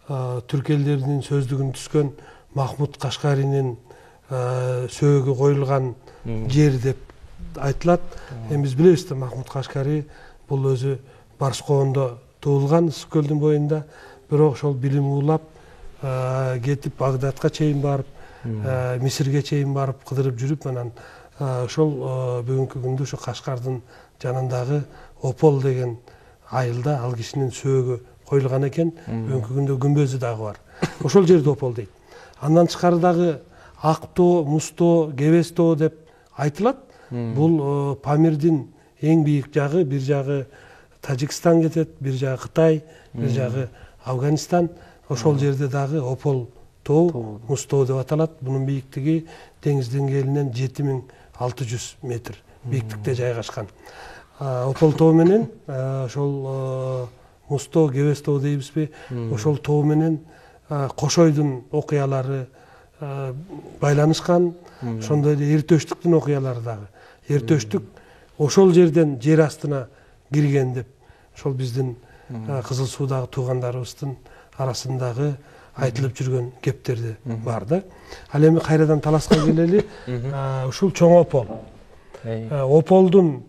түрк элдеринин сөздүгүн түзгөн Махмуд Кашкаринин сөөгү коюлган жер деп айтылат. Эми биз билебиз да, Махмуд Кашкари бул өзү Барскоондо туулган, Ысык көлдүн боюнда, бирок ошол билим улап кетип Багдадка чейин барып, Мисирге чейин барып кыдырып жүрүп, анан ошол бүгүнкү күндө ошо Кашкардын жанындагы Опол деген айылда ал кишинин сөөгү коюлган экен. Бүгүнкү күндө күмбөзү дагы бар. Ошол жерди Опол дейт. Андан тышкары дагы Ак тоо, Муз тоо, Кебес тоо деп айтылат. Бул Памирдин эң бийик жагы, бир жагы Тажикстан кетет, бир жагы Кытай, бир жагы Афганистан. Ошол жерде дагы Опол тоо, Муз тоо деп аталат. Бунун бийиктиги деңиз деңгээлинен 7600 метр бийиктикте жайгашкан. Опол тоо менен ошол Муз тоо, Кебес тоо дейбизби, ошол тоо менен Кошойдун окуялары байланышкан. Ошондой эле Эртөштүктүн окуялары дагы. Эртөштүк ошол жерден жер астына кирген деп, ошол биздин Кызыл Суудагы туугандарыбыздын арасындагы айтылып жүргөн кептерди бар да. Ал эми кайрадан таласка келели. Ушул чоң Опол. Ополдун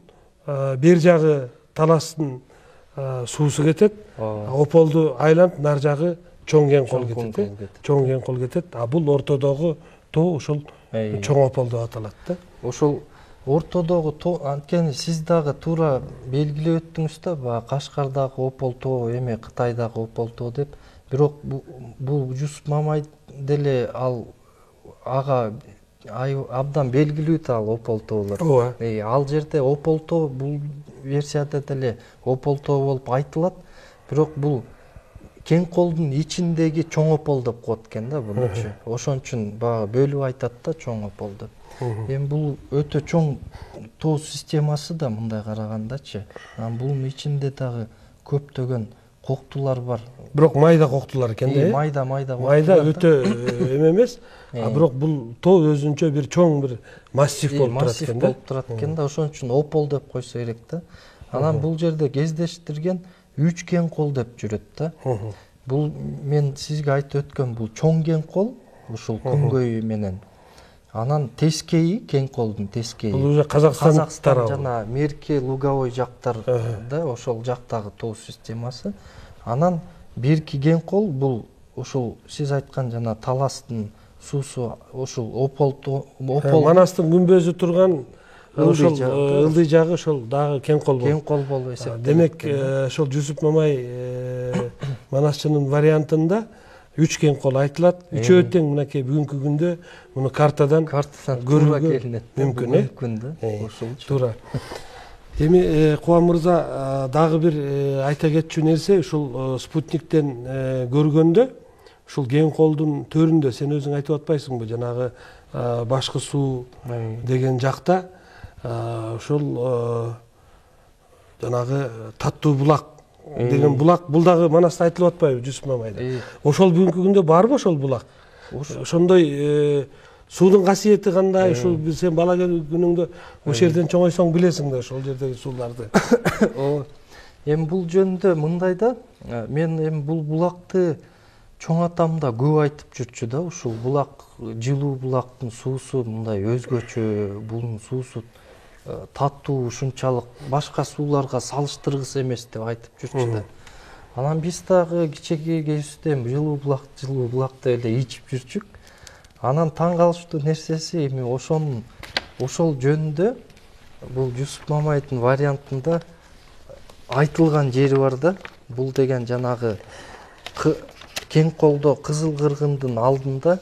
бер жагы таластын суусу кетет. Ополду айланып нар жагы чоң Кен кол кетет. Чоң Кен кол кетет. А бул ортодогу тоо ушул чоң Опол деп аталат да. Ошол ортодогу тоо, анткени сиз дагы туура белгилеп өттүңүз да, баягы Кашкардагы Опол тоо эми Кытайдагы Опол тоо деп. Бирок бул Жусуп Мамай деле ага абдан белгилүү да ал Опол тоолор. Ал жерде Опол тоо бул версияда деле Опол тоо болуп айтылат. Бирок бул Кен колдун ичиндеги чоң Опол деп коет экен да бунучу. Ошон үчүн баягы бөлүп айтат да чоң Опол деп. Эми бул өтө чоң тоо системасы да мындай карагандачы. Бунун ичинде дагы көптөгөн коктулар бар. Бирок майда коктулар экен да. Майда Майда өтө эме эмес. Бирок бул тоо өзүнчө бир чоң бир массив болуп турат экен да. Массив болуп турат экен да. Ошон үчүн Опол деп койсо керек да. Анан бул жерде кездештирген 3 Кен кол деп жүрөт да. Бул мен сизге айтып өткөн бул чоң Кен кол, ушул күнгөйү менен. Анан тескейи, Кен колдун тескейи. Бул уже Казакстан тарабы. Жана Мерке, Луговой жактарда ошол жактагы тоо системасы. Анан бирки Кен кол бул ушул сиз айткан жана таластын суусу ушул Опол Манастын күмбөзү турган ошол ылдый жагы ошол дагы Кен кол болот. Кен кол болуп эсептелет. Демек, ошол Жусуп Мамай Манасчынын вариантында 3 Кен кол айтылат. Үчөө тең мынакей бүгүнкү күндө муну картадан көрүүгө мүмкүн да. Ошолчу. Туура. Эми Кубан мырза дагы бир айта кетчү нерсе, ушул спутниктен көргөндө ушул Кен колдун төрүндө сен өзүң айтып атпайсыңбы, жанагы башкы суу деген жакта ушул жанагы Таттуу булак деген булак, бул дагы Манаста айтылып атпайбы Жусуп Мамайда? Ошол бүгүнкү күндө барбы ошол булак? Ошондой суудун касиети кандай? Ушул сен бала күнүңдө ошол жерден чоңойсоң билесиң да ошол жердеги сууларды. Эми бул жөнүндө мындай да, мен эми бул булакты чоң атам да көп айтып жүрчү да, ушул булак, жылуу булактын суусу мындай өзгөчө, бунун суусу таттуу, ушунчалык башка сууларга салыштыргыс эмес деп айтып жүрчү да. Анан биз дагы кичинекей кезибизде жылуу булак деп эле ичип жүрчүк. Анан таң калыштуу нерсеси эми ошол жөнүндө бул Жусуп Мамайдын вариантында айтылган жери бар да. Бул деген жанагы Кең колдо Кызыл кыргындын алдында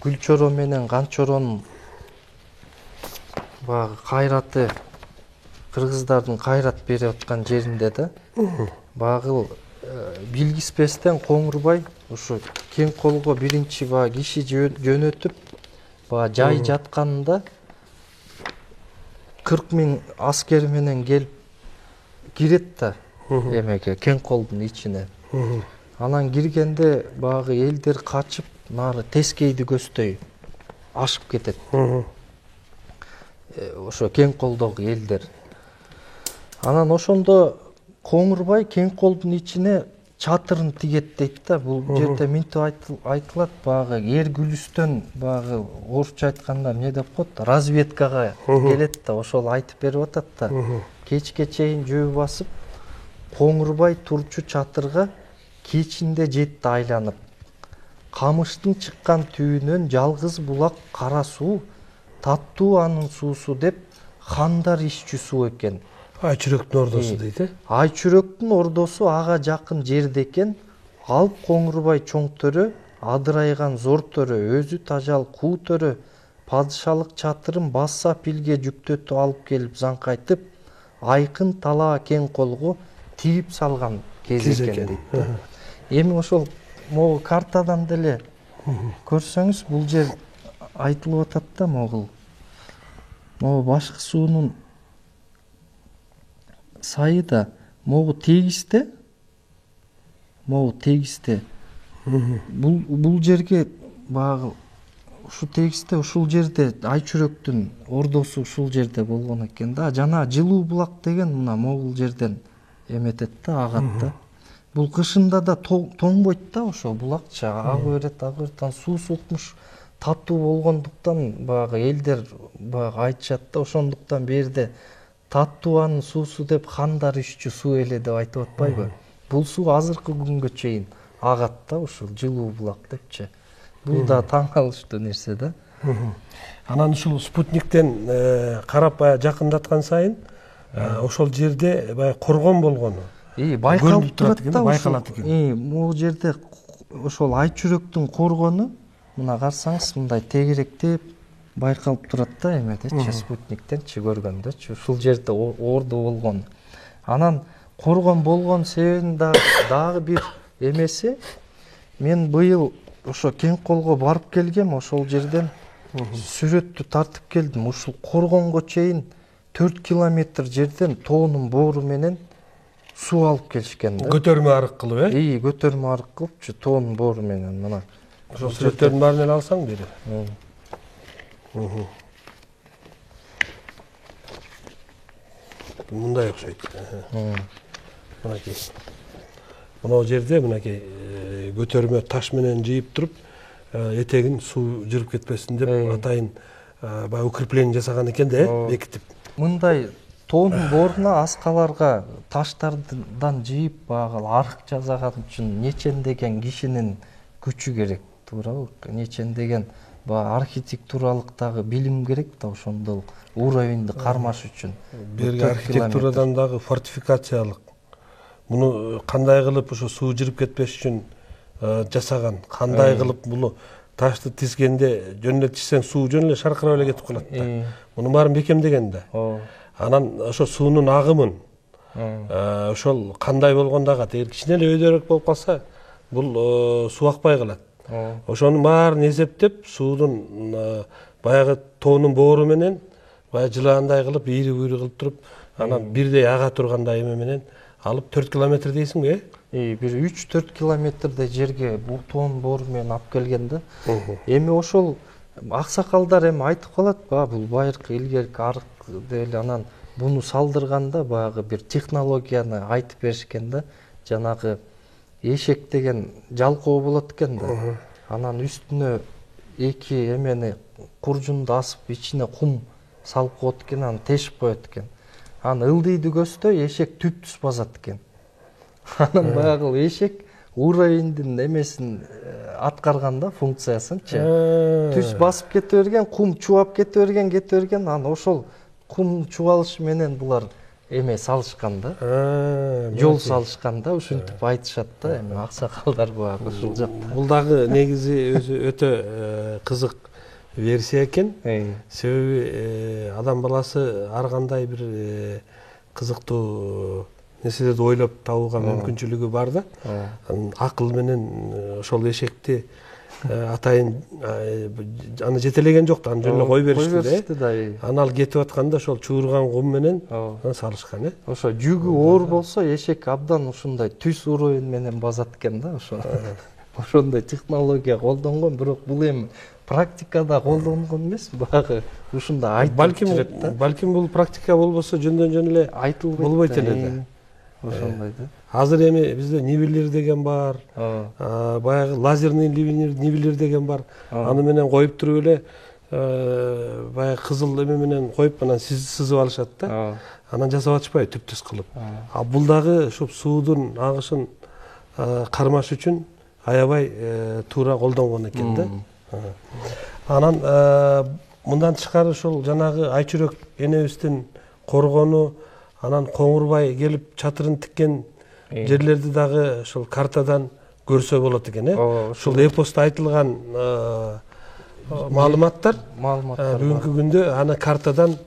Гүлчоро менен Канчоронун багы кайраты, кыргыздардын кайрат берип аткан жеринде да. Багы билгиспестен Коңурбай ушу Кең колго биринчи киши жөнөтүп, жай жатканында 40 000 аскери менен келип кирет да эмеге, Кең колдун ичине. Анан киргенде багы элдер качып, нары Тескейди көздөй ашып кетет. Ошо Кең колдогу элдер. Анан ошондо Коңурбай Кең колдун ичине чатырын тигет дейт да. Бул жерде минтип айтылат, багы Эргүлүстөн багы орусча айтканда эмне деп коет, разведкага келет да, ошол айтып берип атат да. Кечке чейин жөө басып, Коңурбай турчу чатырга кечинде жетти айланып. Камыштын чыккан түбүнөн жалгыз булак кара суу, таттуу анын суусу деп хандар иччү суу экен. Айчүрөктүн ордосу дейт, э? Айчүрөктүн ордосу ага жакын жерде экен. Алып Коңурбай чоң төрө, адырайган зор төрө, өзү тажал куу төрө, падышалык чатырын басса пилге жүктөтүп алып келип заңкайтып, айкын талаа Кең колго тигип салган кез экен дейт. Эми ошол могу картадан деле көрсөңүз, бул жер айтылып атат да, могул башкы суунун сайы да могу тегисте. Бул жерге багы ушу тегисте, ушул жерде Айчүрөктүн ордосу ушул жерде болгон экен да. Жана жылуу булак деген мына могул жерден эметет да, агат да. Бул кышында да тоңбойт да, ошо булакча ага берет, суу султмуш таттуу болгондуктан багы элдер багы айтышат да, ошондуктан берде таттуу анын суусу деп хандар иччү суу эле деп айтып атпайбы? Бул суу азыркы күнгө чейин агат да, ушул жылуу булак депчи. Бул да таң калыштуу нерсе да. Анан ушул спутниктен карап жакындаткан сайын ошол жерде баягы коргон болгону байкалып турат да. Могу жерде ошол Айчүрөктүн коргону мына карасаңыз мындай тегеректеп байкалып турат да, эметечи спутниктенчи көргөндөчү. Ушул жерде орду болгон. Анан коргон болгон себебин дагы бир эмеси, мен быйыл ошо Кең колго барып келгем, ошол жерден сүрөттү тартып келдим. Ушул коргонго чейин 4 километр жерден тоонун боору менен суу алып келишкен да. Көтөрмө арык кылып, э? Көтөрмө арык кылыпчы, тоонун боору менен мына. Ошол сүрөттөрдүн баарын эле алсаң бери. Мындай окшойт. Мынакей. Мына жерде мынакей көтөрмө таш менен жыйып туруп, этегин суу жүрүп кетпесин деп атайын баягы укрепление жасаган экен да, бекитип. Мындай тоонун бооруна аскаларга таштардан жыйып багы арык жасаган үчүн нечендеген кишинин күчү керек, туурабы? Нечендеген архитектуралык дагы билим керек да, ошондол уровеньди кармаш үчүн. Берги архитектурадан дагы фортификациялык. Муну кандай кылып ошо суу жүрүп кетпеш үчүн жасаган, кандай кылып муну ташты тизгенде жөнөтүшсең суу жөн эле шаркырап эле кетип калат да. Муну баарын бекемдеген да. Анан ошо суунун агымын ошол кандай болгондо эгер кичине эле өйдөрөөк болуп калса, бул суу акпай калат. Ошонун баарын эсептеп, суудун баягы тоонун боору менен баягы жылаандай кылып, ийри-үйрү кылып туруп, анан бирдей ага тургандай эме менен алып 4 километр дейсиңби? Бир 3-4 километрдей жерге тон боору менен алып келген да. Эми ошол аксакалдар эми айтып калат, бул байыркы илгерки арык деп анан буну салдырганда баягы бир технологияны айтып беришкен да. Жанагы эшек деген жалкоо болот экен да. Анан үстүнө 2 эмени куржунду асып ичине кум салып коет экен, аны тешип коет экен. Анан ылдыйды көздөй эшек түп-түз басат экен. Анан баягы эшек уровеньдин эмесин аткарганда функциясынчы. Түз басып кете берген, кум чубап кете берген, анан ошол кум чубалышы менен булар эме салышкан да. Жол салышкан да, ушинтип айтышат да, эми аксакалдар баягы ушул жакта. Бул дагы негизи өзү өтө кызык версия экен. Себеби адам баласы ар кандай бир кызыктуу нерселерди ойлоп табууга мүмкүнчүлүгү бар да. Акыл менен ошол эшекти атайын аны жетелеген жок да, аны жөн эле кой беришти да. Аны ал кетип атканда ошол чуурган кум менен салышкан. Ошо жүгү оор болсо эшек абдан ушундай түз уровень менен басат экен да, ошо. Ошондой технология колдонгон, бирок бул эми практикада колдонгон эмес, баягы ушундай айтып жүрөт да. Балким бул практика болбосо жөндөн эле айтылбайт, болбойт эле да. Ошондой да. Азыр эми бизде нивелир деген бар, баягы лазерный нивелир деген бар. Аны менен коюп туруп эле баягы кызыл эме менен коюп анан сызып алышат да. Анан жасап атышпайбы түп-түз кылып. Бул дагы ушу суудун агышын кармаш үчүн аябай туура колдонгон экен да. Анан мындан тышкары ошол жанагы Айчүрөк энебиздин коргону, анан Коңурбай келип чатырын тиккен жерлерди дагы ошол картадан көрсө болот экен, ушул эпосто айтылган маалыматтар бүгүнкү күндө аны картадан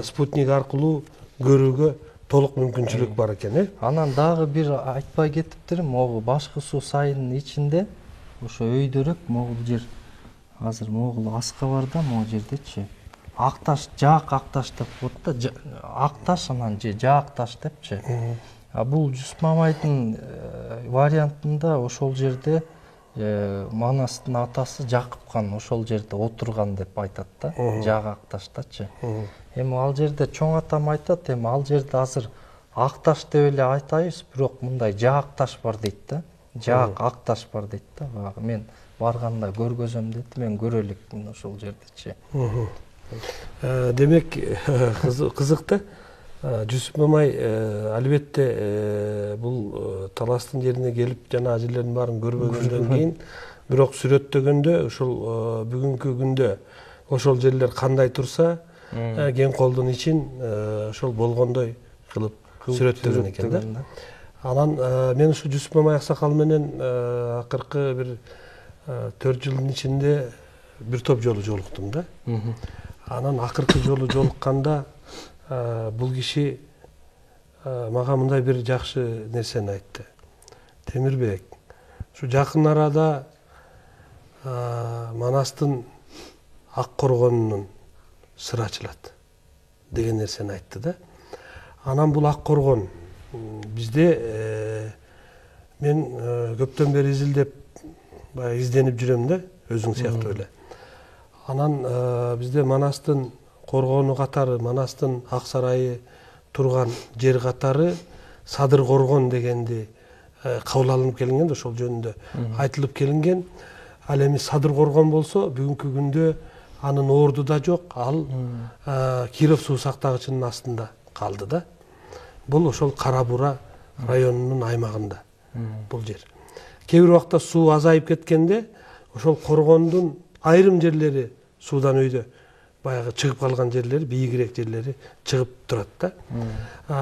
спутник аркылуу көрүүгө толук мүмкүнчүлүк бар экен. Анан дагы бир айтпай кетиптирим, могу башкы суу сайынын ичинде ошо өйдөрөк могул жер, азыр могул аска бар да, могу жердечи. Акташ, жаак акташ деп коет да, акташ анан же жаакташ депчи. Бул Жусуп Мамайдын вариантында ошол жерде Манастын атасы Жакып хан ошол жерде отурган деп айтат да, жаакташтачы. Эми ал жерде чоң атам айтат, эми ал жерде азыр акташ деп эле айтайбыз, бирок мындай жаакташ бар дейт да. Жаак акташ бар дейт да. Мен барганда көргөзөм дейт, мен көрө элекмин ошол жердечи. Демек кызык да. Жусуп Мамай албетте бул таластын жерине келип жана жерлердин баарын көрбөгөндөн кийин, бирок сүрөттөгөндө ошол бүгүнкү күндө ошол жерлер кандай турса, кен колдун ичин ошол болгондой кылып сүрөттөгөн экен да. Анан мен ушу Жусуп Мамай аксакал менен акыркы бир 4 жылдын ичинде бир топ жолу жолуктум да. Анан акыркы жолу жолукканда бул киши мага мындай бир жакшы нерсени айтты. Темирбек, ушу жакын арада Манастын ак коргонунун сыры ачылат деген нерсени айтты да. Анан бул ак коргон бизде мен көптөн бери изилдеп изденип жүрөм да, өзүң сыяктуу эле. Анан бизде Манастын коргону катары, Манастын ак сарайы турган жер катары Садыр Коргон дегенди кабыл алынып келинген, ошол жөнүндө айтылып келинген. Ал эми Садыр Коргон болсо бүгүнкү күндө анын орду да жок, ал Киров суу сактагычынын астында калды да. Бул ошол Кара Бура районунун аймагында бул жер. Кээ бир убакта суу азайып кеткенде ошол коргондун айрым жерлери суудан өйдө баягы чыгып калган жерлери, бийигирээк жерлери чыгып турат да.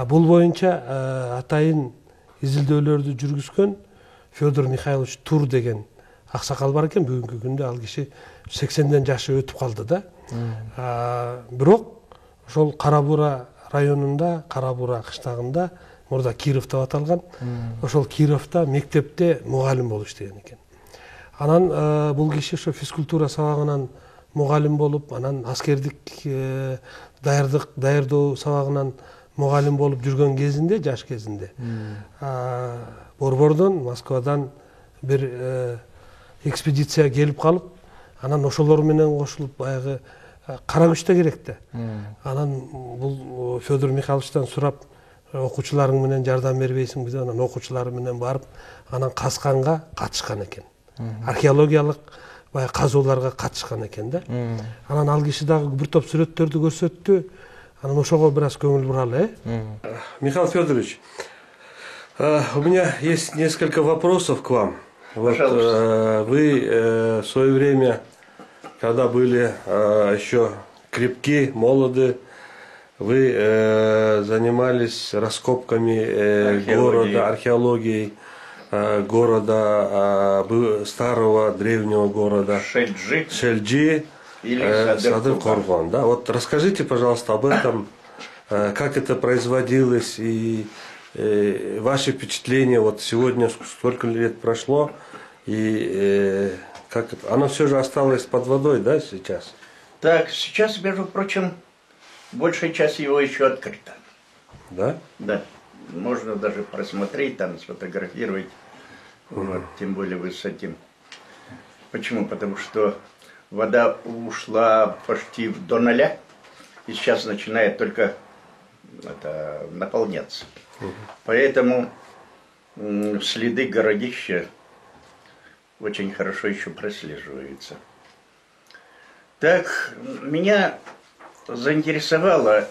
Бул боюнча атайын изилдөөлөрдү жүргүзгөн Федор Михайлович Тур деген аксакал бар экен. Бүгүнкү күндө ал киши 80ден жашы өтүп калды да. Бирок ошол Кара Бура районунда, Кара Бура кыштагында, мурда Киров деп аталган, ошол Кировдо мектепте мугалим болуп иштеген экен. Анан бул киши ошо физкультура сабагынан мугалим болуп, анан аскердик даярдоо сабагынан мугалим болуп жүргөн кезинде, жаш кезинде Борбордон, Москвадан бир экспедиция келип калып, анан ошолор менен кошулуп баягы кара күчтө керек да. Анан бул Федор Михайловичтан сурап, окуучуларың менен жардам бербейсиңби деп, анан окуучулары менен барып, анан казганга катышкан экен. Археологиялык баягы казууларга катышкан экен да. Анан ал киши дагы бир топ сүрөттөрдү көрсөттү. Анан ошого бир аз көңүл буралы, Михаил Федорович, у меня есть несколько вопросов к вам. Вот, вы в свое время, когда были еще крепки, молоды, вы занимались раскопками города, археологией города, старого древнего города Шельджи или Садыр-Коргон. Да? Вот расскажите, пожалуйста, об этом, как это производилось и ваши впечатления. Вот сегодня сколько лет прошло, и как это? Оно все же осталось под водой, да, сейчас? Так, сейчас, между прочим, большая часть его еще открыта. Да? Да. Можно даже просмотреть, там, сфотографировать, вот, тем более в высоте. Почему? Потому что вода ушла почти до нуля, и сейчас начинает только наполняться. Поэтому следы городища очень хорошо еще прослеживаются. Так, меня заинтересовало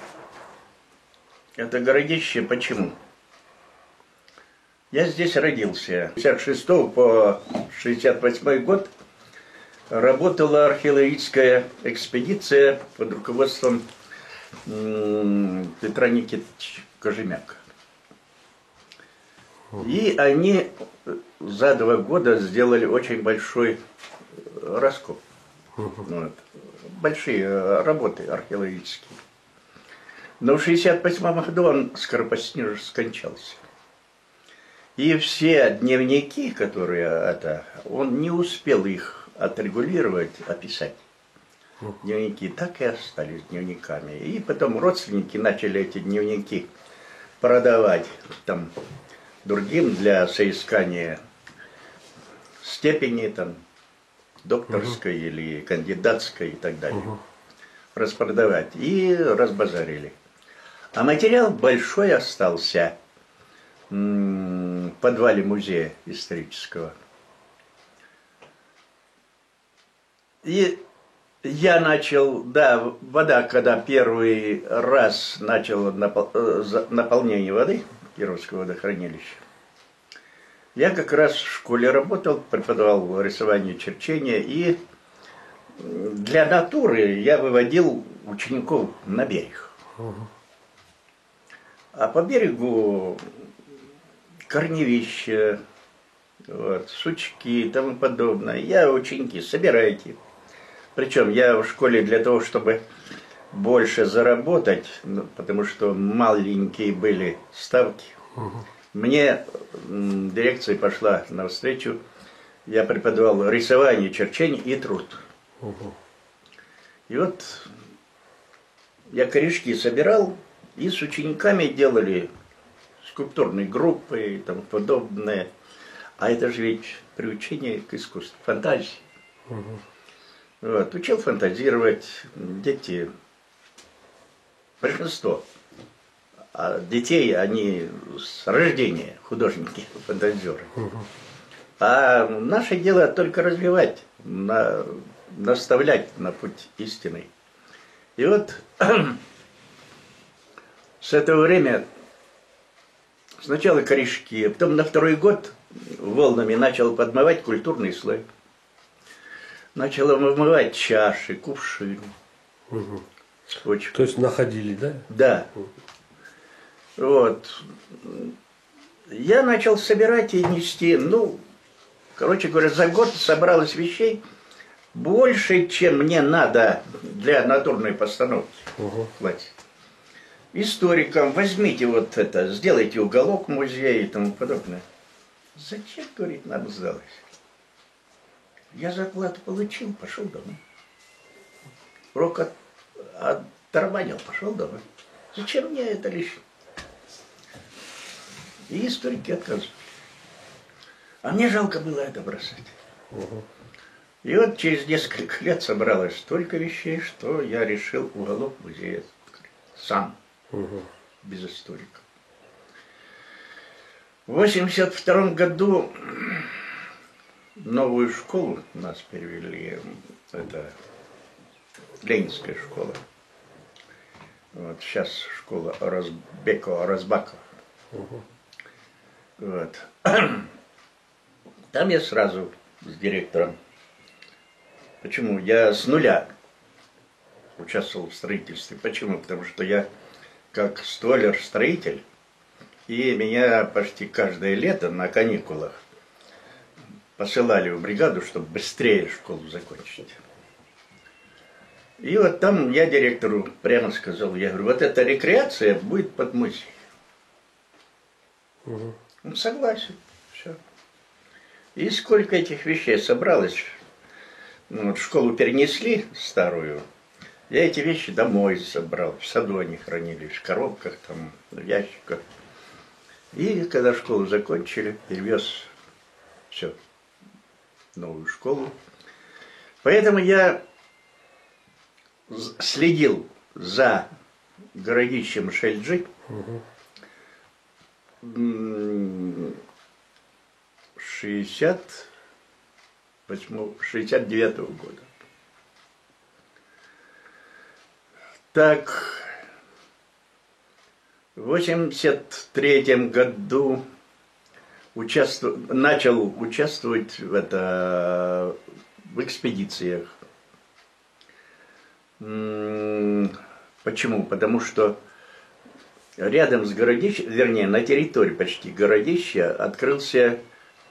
это городище. Почему? Я здесь родился. С 1956 по 1968 год работала археологическая экспедиция под руководством Петра Никитича Кожемяка. И они за 2 года сделали очень большой раскоп. Вот. Большие работы археологические. Но в 1968 году он скоропостижно скончался. И все дневники, которые он не успел их отрегулировать, описать. Дневники так и остались дневниками. И потом родственники начали эти дневники продавать там другим для соискания степени там, докторской или кандидатской и так далее. Распродавать. И разбазарили. А материал большой остался в подвале музея исторического. И я начал, да, вода, когда первый раз начал наполнение воды Кировского водохранилища, я как раз в школе работал, преподавал рисование, черчение, и для натуры я выводил учеников на берег. А по берегу корневища, вот, сучки и тому подобное. Я ученики, собирайте. Причем я в школе для того, чтобы больше заработать, потому что маленькие были ставки, мне дирекция пошла навстречу. Я преподавал рисование, черчение и труд. И вот я корешки собирал, и с учениками делали скульптурные группы и тому подобное. А это же ведь приучение к искусству, фантазии. Вот. Учил фантазировать. Дети, большинство детей, они с рождения художники, фантазеры. А наше дело только развивать, наставлять на путь истины. И вот с этого времени сначала корешки, а потом на 2-й год волнами начал подмывать культурный слой. Начал вымывать чаши, кувшины. То есть находили, да? Да. Вот. Я начал собирать и нести, короче говоря, за год собралось вещей больше, чем мне надо для натурной постановки. Хватит. Историкам возьмите вот это, сделайте уголок музея и тому подобное. Зачем, говорит, нам сдалось? Я зарплату получил, пошел домой. Урок оттарабанил, пошел домой. Зачем мне это лишнее? И историки отказывали. А мне жалко было это бросать. И вот через несколько лет собралось столько вещей, что я решил уголок музея открыть. Сам. Без историков. В 1982 году новую школу нас перевели. Это Ленинская школа. Вот сейчас школа Оразбакова. Вот. Там я сразу с директором. Почему? Я с нуля участвовал в строительстве. Почему? Потому что я как столяр-строитель, и меня почти каждое лето на каникулах посылали в бригаду, чтобы быстрее школу закончить. И вот там я директору прямо сказал, я говорю, вот эта рекреация будет под музей. Он согласен. Все. И сколько этих вещей собралось. Ну, вот школу перенесли старую. Я эти вещи домой забрал. В саду они хранились, в коробках, там, в ящиках. И когда школу закончили, перевез все в новую школу. Поэтому я следил за городищем Шельджи 69-го года. Так, в 1983 году начал участвовать в экспедициях. Почему? Потому что рядом с городищем, вернее, на территории почти городища открылся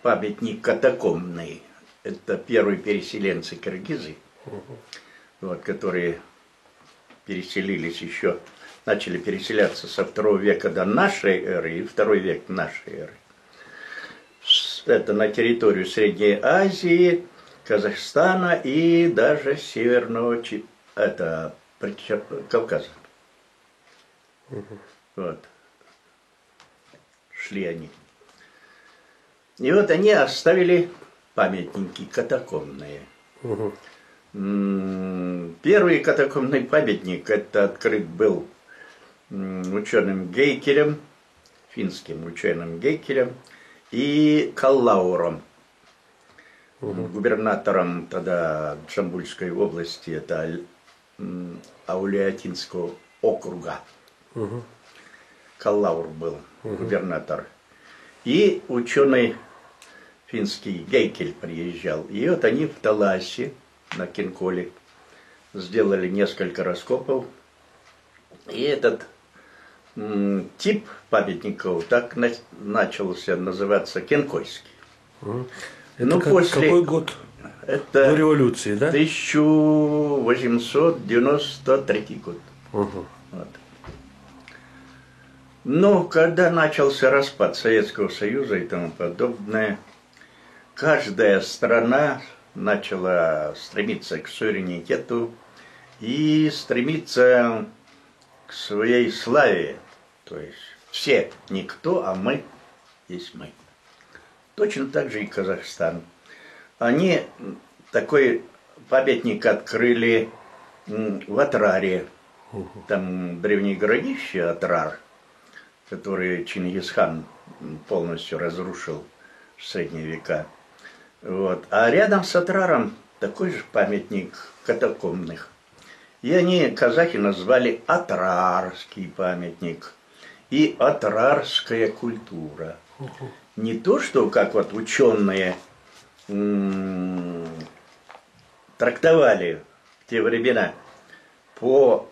памятник катакомбный. Это первые переселенцы киргизы, вот, которые переселились еще, начали переселяться со 2 века до нашей эры и 2 век нашей эры. Это на территорию Средней Азии, Казахстана и даже Северного Кавказа. Вот. Шли они. И вот они оставили памятники катакомбные. Первый катакомбный памятник это открыт был ученым Гейкелем, финским ученым Гейкелем и Каллауром, губернатором тогда Джамбульской области, это Аулиатинского округа. Каллаур был губернатор. И ученый финский Гейкель приезжал. И вот они в Таласе на Кинколе сделали несколько раскопов. И этот тип памятников так начался называться Кенкойский. Это какой год? Это до революции, да? 1893 год. Вот. Но когда начался распад Советского Союза и тому подобное, каждая страна начала стремиться к суверенитету и стремиться к своей славе. То есть все, не кто, а мы есть мы. Точно так же и Казахстан. Они такой памятник открыли в Атраре. Там древнее городище Атрар, который Чингисхан полностью разрушил в средние века. Вот. А рядом с Атраром такой же памятник катакомбных. И они, казахи, назвали Атрарский памятник. И атрарская культура. Не то, что как вот ученые трактовали в те времена по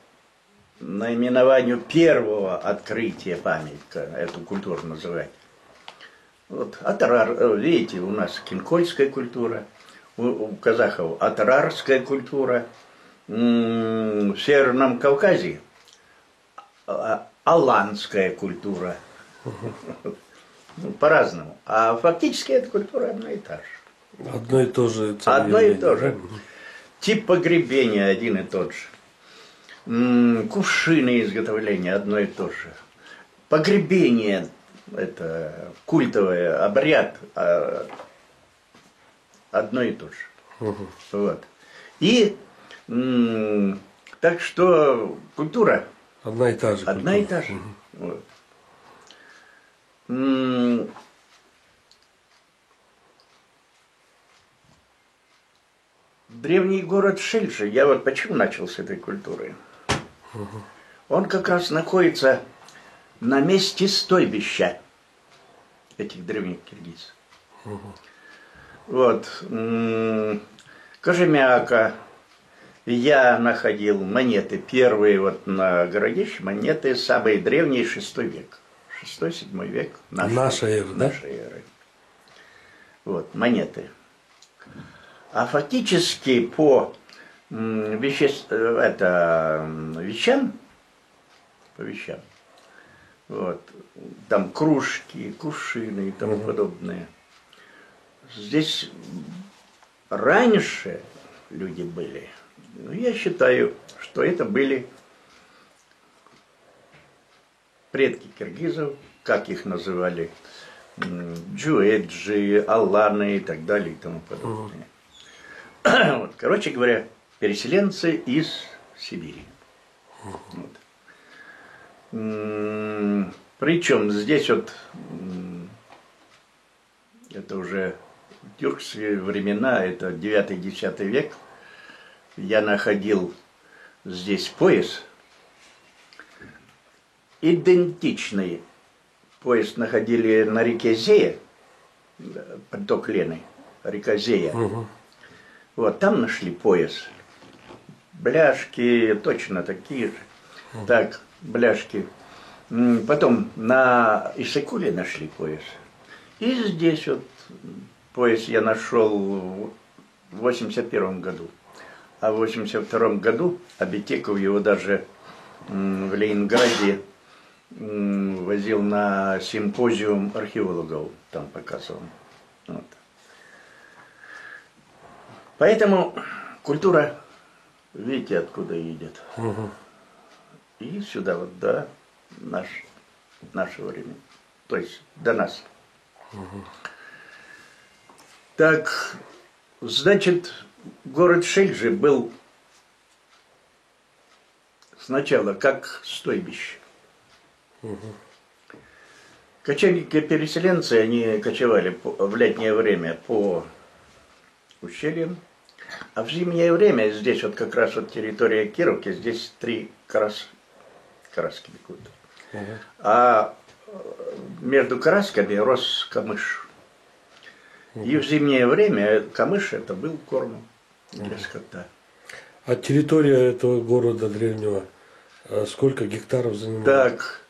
наименованию первого открытия памятника, эту культуру называть. Вот, Атрар, видите, у нас кинкольская культура, у казахов атрарская культура, в Северном Кавказе аланская культура. По-разному. А фактически эта культура одна и та же. Одно и то же. Одно и то же. Тип погребения один и тот же. Кувшины изготовления одно и то же. Погребение это культовый обряд одно и то же. Вот. И так что культура Одна и та же. одна и та же. Вот. Древний город Шельжи, я вот почему начал с этой культуры. Он как раз находится на месте стойбища этих древних киргизов. Вот. Кожемяка. Я находил монеты, первые вот на городище, монеты самые древние, 6 век. 6-7 век Нашей эры, да? нашей эры. Вот, монеты. А фактически по вещам, вот, там кружки, кувшины и тому подобное. Здесь раньше люди были, но я считаю, что это были предки киргизов, как их называли, джуэджи, аланы и так далее и тому подобное. Вот, короче говоря, переселенцы из Сибири. Вот. Причем здесь вот, это уже тюркские времена, это 9-10 век, я находил здесь пояс, идентичный пояс находили на реке Зея, приток Лены, река Зея. Вот, там нашли пояс. Бляшки точно такие же. Так, бляшки. Потом на Исыкуле нашли пояс. И здесь вот пояс я нашел в 81 году. А в 82 году Абитеков его даже в Ленинграде возил на симпозиум археологов, там показывал. Вот. Поэтому культура, видите, откуда идет. И сюда вот до нашего времени. То есть до нас. Так, значит, город Шельжи был сначала как стойбище. Кочевники-переселенцы, они кочевали в летнее время по ущельям, а в зимнее время здесь вот как раз вот территория Кировки, здесь 3 караски бегут. А между карасками рос камыш. И в зимнее время камыш это был корм для скота. А территория этого города древнего, сколько гектаров занимает? Так,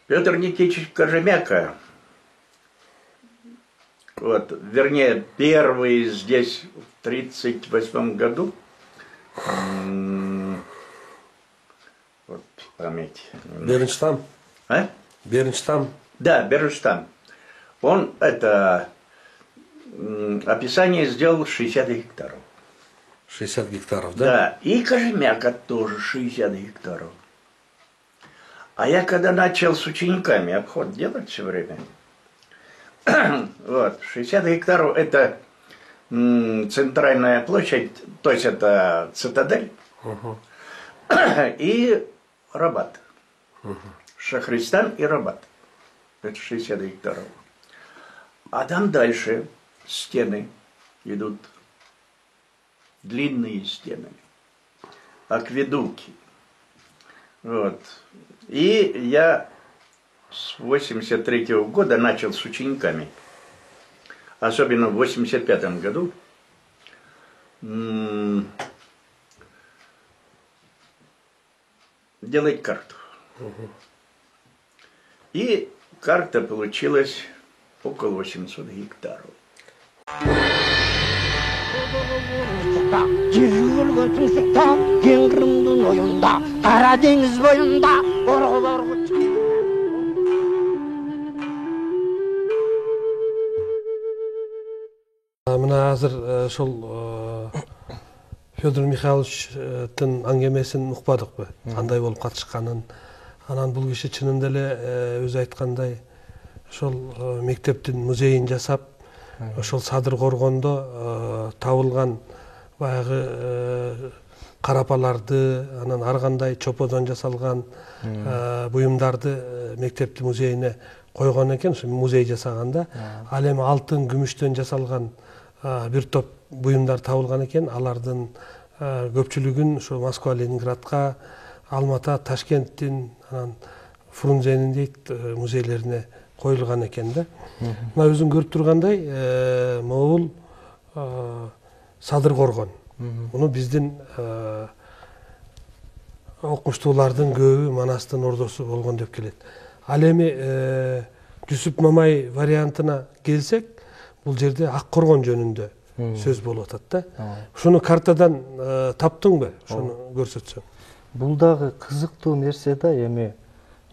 Петр Никитич Кожемяка, вот, вернее, первый здесь в 1938 году, вот память. Бернштам? А? Бернштам? Да, Бернштам. Он это описание сделал 60 гектаров. 60 гектаров, да? Да, и Кожемяка тоже 60 гектаров. А я когда начал с учениками обход делать все время, вот, 60 гектаров это центральная площадь, то есть это цитадель и Рабат. Шахристан и Рабат. Это 60 гектаров. А там дальше стены идут. Длинные стены. Акведуки. Вот. И я с 83-го года начал с учениками. Особенно в 85-м году. Делать карту. И карта получилась около 800 гектаров. 지르고 숭숭다 갱그름도 놓인다 가라댕스 보인다 오르고 мына азыр ошол Федор Михайловичтин аңгемесин укпадыкпы, кандай болуп катышканын. Анан бул киши чынында эле өзү айткандай ошол мектептин музейин жасап, ошол Садыр Коргондо табылган баягы карапаларды, анан ар кандай чоподон жасалган буюмдарды мектептин музейине койгон экен, ошо музей жасаганда. Ал эми алтын, күмүштөн жасалган бир топ буюмдар табылган экен. Алардын көпчүлүгүн ошо Москва, Ленинградка, Алмата, Ташкенттин, анан Фрунзенин дейт музейлерине коюлган экен да. Мына өзүң көрүп тургандай, могул Садыр Коргон. Муну биздин окумуштуулардын көбү Манастын ордосу болгон деп келет. Ал эми Жүсүп Мамай вариантына келсек, бул жерде Ак Коргон жөнүндө сөз болуп атат да. Ушуну картадан таптыңбы? Ушуну көрсөтсөң. Бул дагы кызыктуу нерсе да, эми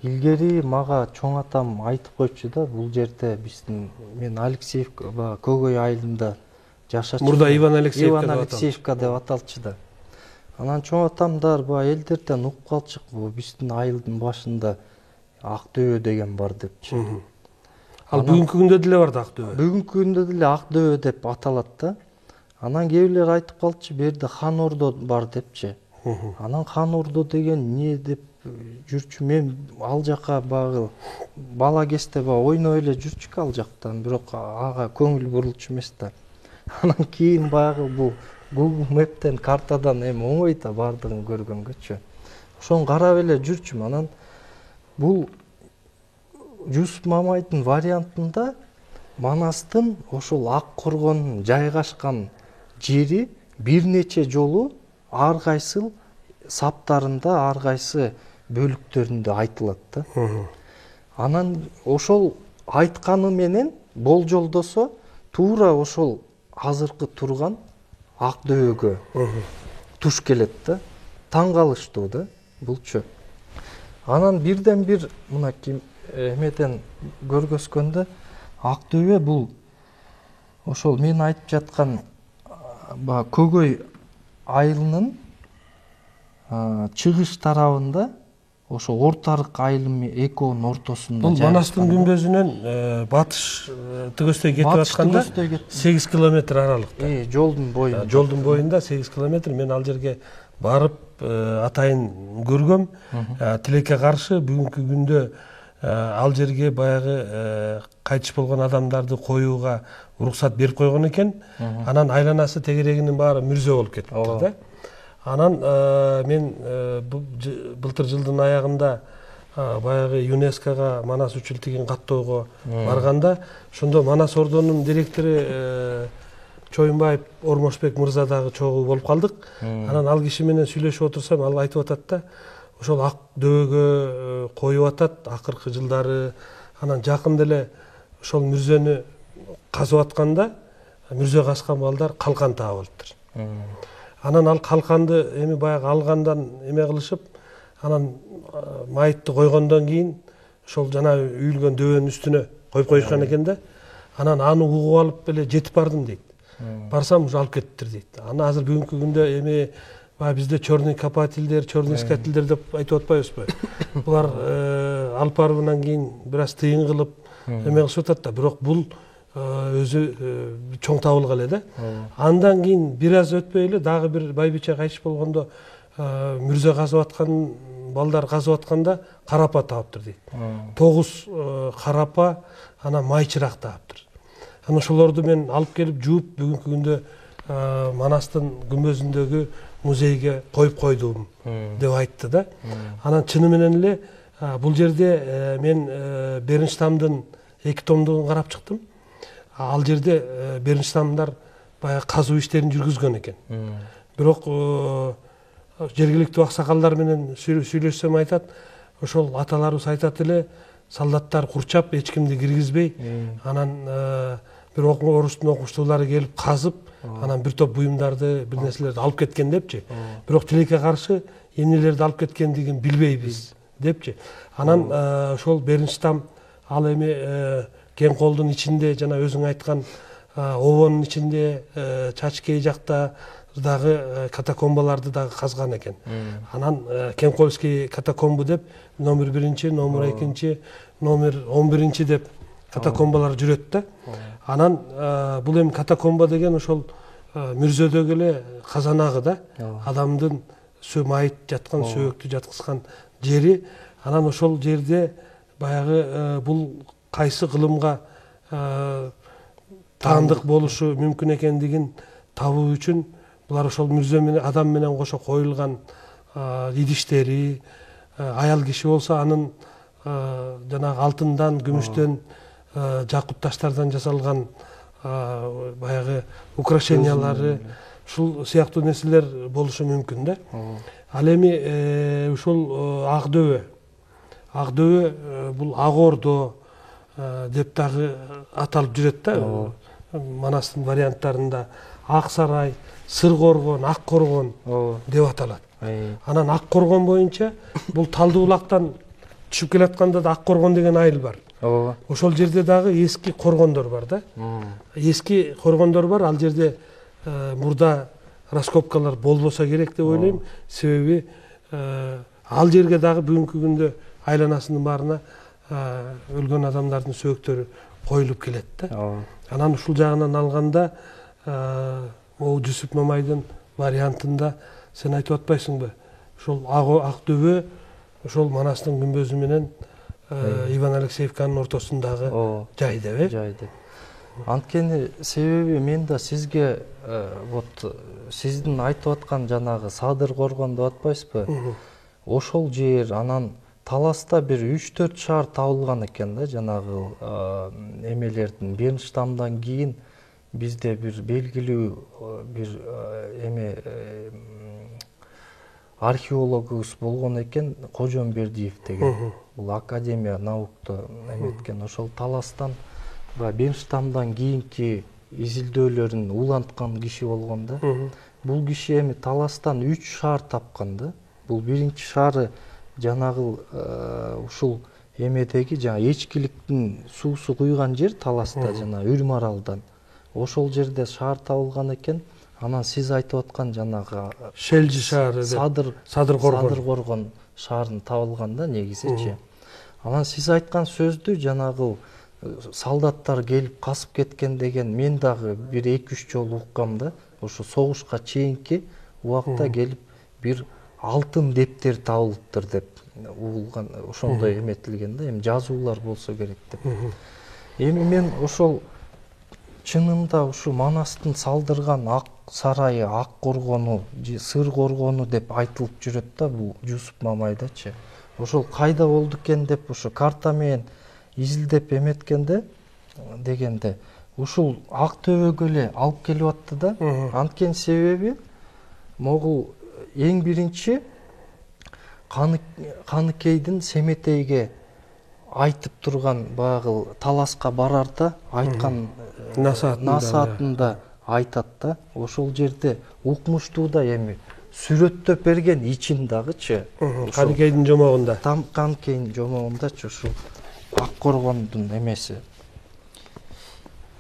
илгери мага чоң атам айтып койчу да, бул жерде биздин мен Алексеевка, Көгөй айылында жашачу. Мурда Иван Алексеевка деп аталчу да. Анан чоң атамдар элдерден угуп калчык, бул биздин айылдын башында Ак Дөбө деген бар депчи. Ал бүгүнкү күндө деле бар да Ак Дөбө. Бүгүнкү күндө деле Ак Дөбө деп аталат да. Анан кээ бирлер айтып калчу, бу жерде Хан Ордо бар депчи. Анан Хан Ордо деген не деп жүрчү, мен ал жака багы бала кезде ойноп эле жүрчүк ал жактан, бирок ага көңүл бурулчу эмес да. Анан кийин багы бул Google Map'тен картадан эми оңой да бардыгын көргөнгөчү. Ошону карап эле жүрчүм. Анан бул Жүсүп Мамайдын вариантында Манастын ошол Ак Коргон жайгашкан жери бир нече жолу ар кайсы саптарында, ар кайсы бөлүктөрүндө айтылат да. Анан ошол айтканы менен болжолдосо туура ошол азыркы турган Ак Дөбөгө туш келет да. Таң калыштуу да булчу. Анан бирден бир мынакей эмеден көргөзгөндө Ак Дөбө бул ошол мен айтып жаткан Көгөй айылынын чыгыш тарабында, ошо Ортарык айылы экөөнүн ортосунда. Бул Манастын күмбөзүнөн батыш төгөстөй кетип атканда 8 километр аралыкта. Жолдун боюнда. Жолдун боюнда 8 километр. Мен ал жерге барып атайын көргөм. Тилекке каршы бүгүнкү күндө ал жерге баягы кайтыш болгон адамдарды коюуга уруксат берип койгон экен. Анан айланасы тегерегинин баары мүрзө болуп кетипти да. Анан мен былтыр жылдын аягында баягы ЮНЕСКОга Манас үчүлтигин каттоого барганда, ошондо Манас Ордонун директору Чоюнбаев Ормошбек мырза дагы чогуу болуп калдык. Анан ал киши менен сүйлөшүп отурсам, ал айтып атат да, ошол Ак Дөбөгө коюп атат акыркы жылдары. Анан жакында эле ошол мүрзөнү казып атканда, мүрзө казган балдар калкан таап алыптыр. Анан ал калканды эми баягы алгандан эме кылышып, анан майытты койгондон кийин ошол жана үйүлгөн дөбөнүн үстүнө коюп коюшкан экен да. Анан аны угуп алып эле жетип бардым дейт. Барсам ушу алып кетиптир дейт. Аны азыр бүгүнкү күндө эми бизде черный копательдер, черный искательдер деп айтып атпайбызбы? Булар алып барыбынан кийин бир аз тыйын кылып эме кылышып атат да, бирок бул өзү чоң табылган эле да. Андан кийин бир аз өтпөй эле дагы бир байбиче кайтыш болгондо мүрзө казып аткан балдар казып атканда карапа таптыр дейт. 9 карапа, анан майчырак таптыр. Анан ошолорду мен алып келип жууп бүгүнкү күндө Манастын күмбөзүндөгү музейге коюп койдум деп айтты да. Анан чыны менен эле бул жерде мен Беренштамдын 2 томдугун карап чыктым. Ал жерде Беренштамдар баягы казуу иштерин жүргүзгөн экен. Бирок жергиликтүү аксакалдар менен сүйлөшсөм айтат, ошол аталарыбыз айтат эле, солдаттар курчап, эч кимди киргизбей, анан бир орустун окумуштуулары келип казып, анан бир топ буюмдарды, бир нерселерди алып кеткен депчи. Бирок тилекке каршы эмнелерди алып кеткендигин билбейбиз депчи. Анан ошол Беренштам ал эми кең колдун ичинде жана өзүң айткан обонун ичинде Чачкей жакта дагы катакомбаларды дагы казган экен. Анан Кемкольский катакомбу деп номер 1, номер 2, номер 11 деп катакомбалар жүрөт да. Анан бул эми катакомба деген ошол Мүрзөдөгү эле казанагы да, адамдын майыт жаткан, сөөктү жаткызган жери. Анан ошол жерде баягы бул кайсы кылымга таандык болушу мүмкүн экендигин табуу үчүн булар ошол мүрзө менен адам менен кошо коюлган идиштери, аял киши болсо анын жанагы алтындан, күмүштөн, жакут таштардан жасалган баягы украшениялары, ушул сыяктуу нерселер болушу мүмкүн да. Ал эми ушул ак дөбө бул Ак Ордо деп дагы аталып жүрөт да. Манастын варианттарында Ак Сарай, Сыр Коргон, Ак Коргон деп аталат. Анан Ак Коргон боюнча бул Талды булактан түшүп келатканда да Ак Коргон деген айыл бар. Ошол жерде дагы эски коргондор бар да. Эски коргондор бар, ал жерде мурда раскопкалар болбосо керек деп ойлойм. Себеби ал жерге дагы бүгүнкү күндө айланасынын баарына өлгөн адамдардын сөөктөрү коюлуп келет да. Анан ушул жагынан алганда могу Жүсүп Мамайдын вариантында сен айтып атпайсыңбы? Ошол ак дөбө ошол Манастын күмбөзү менен Иван Алексеевканын ортосундагы жай деп, жай деп. Анткени себеби мен да сизге вот сиздин айтып аткан жанагы Садыр Коргон деп атпайсызбы? Ошол жер анан Таласта бир 3-4 шаар табылган экен да, жанагы эмелердин Бернштамдан кийин бизде бир белгилүү бир эме археологубуз болгон экен, Кожомбердиев деген. Бул Академия наукта эметкен. Ошол Таластан Бернштамдан кийинки изилдөөлөрүн уланткан киши болгон да. Бул киши эми Таластан 3 шаар тапкан да. Бул биринчи шаары жанагы ушул эмедеги жана эчкиликтин суусу куйган жер Таласта жана Үрмаралдан. Ошол жерде шаар табылган экен. Анан сиз айтып аткан жанагы Шелжи шаары Садыр Коргон шаарын табылган да негизичи. Анан сиз айткан сөздү жанагы солдаттар келип касып кеткен деген мен дагы бир 2-3 жолу уккам да. Ошо согушка чейинки убакта келип бир алтын дептер табылыптыр деп угулган, ошондой эметилген да. Эми жазуулар болсо керек деп. Эми мен ошол чынында ушу Манастын салдырган Ак Сарайы, Ак Коргону, Сыр Коргону деп айтылып жүрөт да бул Жүсүп Мамайдачы. Ошол кайда болду экен деп ошо карта менен изилдеп эметкенде дегенде ушул Ак Төбөгө эле алып келип атты да. Анткени себеби могул эң биринчи Каныкейдин Семетейге айтып турган баягы Таласка барарда айткан насаатында айтат да. Ошол жерде укмуштууда эми сүрөттөп берген ичин дагычы. Каныкейдин жомогунда. Там Каныкейдин жомогундачы ушул Ак Коргондун эмеси.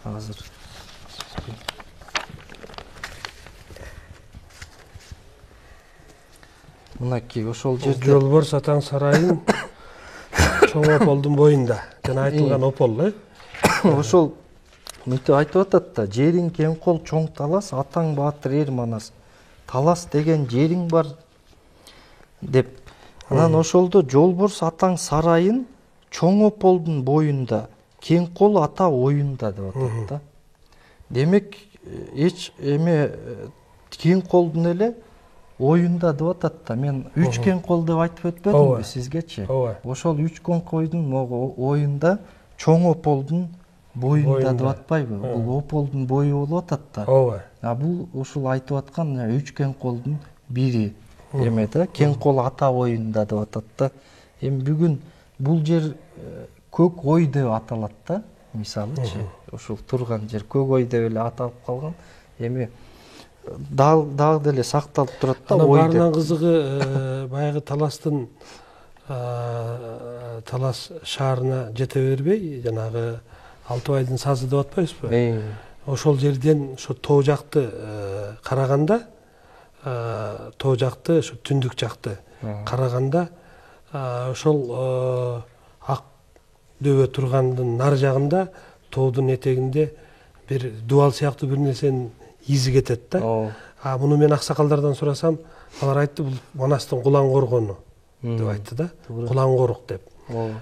Азыр мынакей ошол жерде Жолбор Сатаң сарайын чоң ополдун боюнда жана айтылган опол ошол мынтип айтып атат да, жериң кең кол чоң Талас, атаң баатыр эр Манас, Талас деген жериң бар деп. Анан ошолдо Жолборс атаң сарайын чоң ополдун боюнда, кең кол ата оюнда деп атат да. Демек эч эме кең колдун эле оюнда деп атат да. Мен 3 кең кол деп айтып өтпөдүмбү сизгечи? Ошол 3 кең койдун оюнда чоң ополдун боюнда деп атпайбы? Бул ополдун бою болуп атат да. А бул ушул айтып аткан 3 кең колдун бири эме да, кең кол ата оюнда деп атат да. Эми бүгүн бул жер Көк ой деп аталат да, мисалычы. Ушул турган жер Көк ой деп эле аталып калган. Эми дагы деле сакталып турат да ой деп. Баарынан кызыгы баягы Таластын Талас шаарына жете бербей, жанагы Алтыбайдын сазы деп атпайсызбы? ошол жерден ошо тоо жакты караганда, тоо жакты ушу түндүк жакты караганда ошол ак дөбө тургандын нары жагында тоодун этегинде бир дубал сыяктуу бир нерсенин изи кетет да. Муну мен аксакалдардан сурасам, алар айтты, бул Манастын кулан коргону деп айтты да. Кулан корук деп.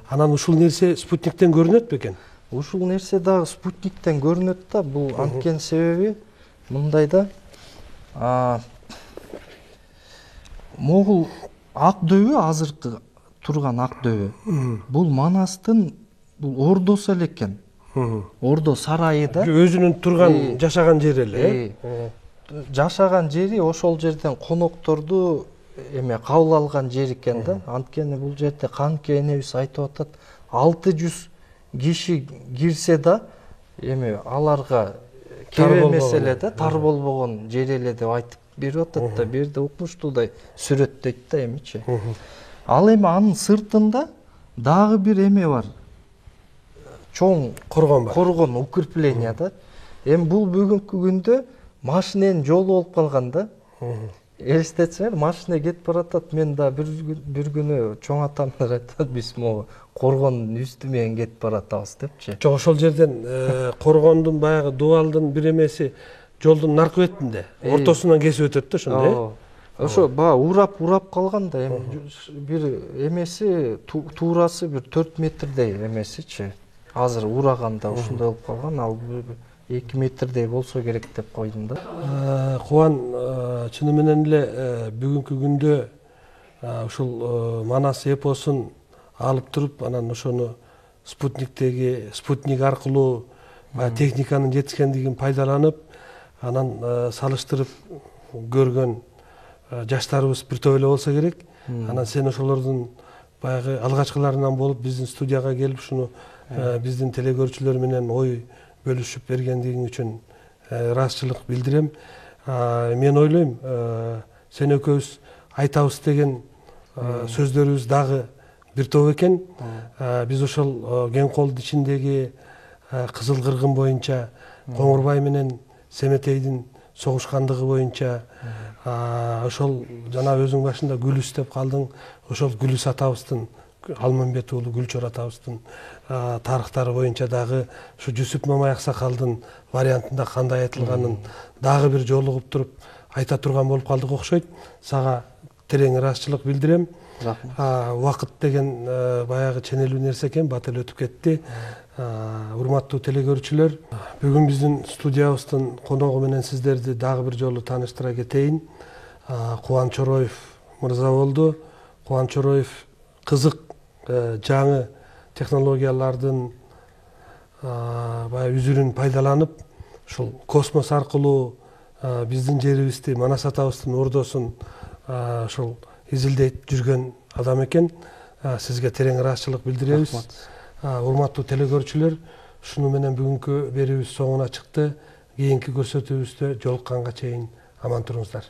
Анан ушул нерсе спутниктен көрүнөт бекен? Ушул нерсе дагы спутниктен көрүнөт да. Бул анткени себеби мындай да. Могул ак дөбө, азыркы турган ак дөбө, бул Манастын бул ордосу эле экен. Ордо сарайы да. Өзүнүн турган жашаган жери эле. Жашаган жери ошол жерден конокторду кабыл алган жер экен да. Анткени бул жерде Канке энебиз айтып атат, 600 киши кирсе да, аларга кебемес эле да, тар болбогон жер эле деп айтып берип атат да. Бир жерде укмуштуудай сүрөттөйт да эмичи. Ал анын сыртында дагы бир бар. Чоң коргон бар. Коргон, укрепление да. Бул бүгүнкү күндө машиненин жолу болуп калган да. Элестетсеңер, машина кетип баратат. Мен да бир күнү чоң атамдар айтат, биз могу коргондун үстү менен кетип баратабыз депчи. Жок, ошол жерден коргондун баягы дубалдын бир эмеси жолдун наркы бетинде, ортосунан кесип өтөт да ошондой. Ошо урап калган да. Бир эмеси туурасы бир 4 метрдей эмесичи. Азыр ураганда ушундай болуп калган. Ал 2 метрдей болсо керек деп койдум да. Кубан, чыны менен эле бүгүнкү күндө ушул Манас эпосун алып туруп, анан ошону спутник аркылуу техниканын жетишкендигин пайдаланып, анан салыштырып көргөн жаштарыбыз бир топ эле болсо керек. Анан сен ошолордун баягы алгачкыларынан болуп биздин студияга келип ушуну биздин телекөрүүчүлөр менен ой бөлүшүп бергендигиң үчүн ыраазычылык билдирем. Мен ойлойм, сен экөөбүз айтабыз деген сөздөрүбүз дагы бир топ экен. Биз ошол Кең колдун ичиндеги Кызыл кыргын боюнча, Коңурбай менен Семетейдин согушкандыгы боюнча, ошол жана өзүң башында Гүлүс деп калдың, ошол Гүлүс атабыздын, Алмамбет уулу Гүлчөр атабыздын тарыхтары боюнча дагы ушу Жусуп Мамай аксакалдын вариантында кандай айтылганын дагы бир жолугуп туруп айта турган болуп калдык окшойт. Сага терең ыраазычылык билдирем. Убакыт деген баягы ченелүү нерсе экен, бат эле өтүп кетти. Урматтуу телекөрүүчүлөр, бүгүн биздин студиябыздын коногу менен сиздерди дагы бир жолу тааныштыра кетейин. Кубан Чороев мырза болду. Кубан Чороев кызык жаңы технологиялардын баягы үзүрүн пайдаланып, ушул космос аркылуу биздин жерибизди, Манас атабыздын ордосун ушул изилдейт жүргөн адам экен. Сизге терең ыраазычылык билдиребиз. Урматтуу телекөрүүчүлөр, ушуну менен бүгүнкү берүүбүз соңуна чыкты. Кийинки көрсөтүүбүздө жолукканга чейин аман туруңуздар.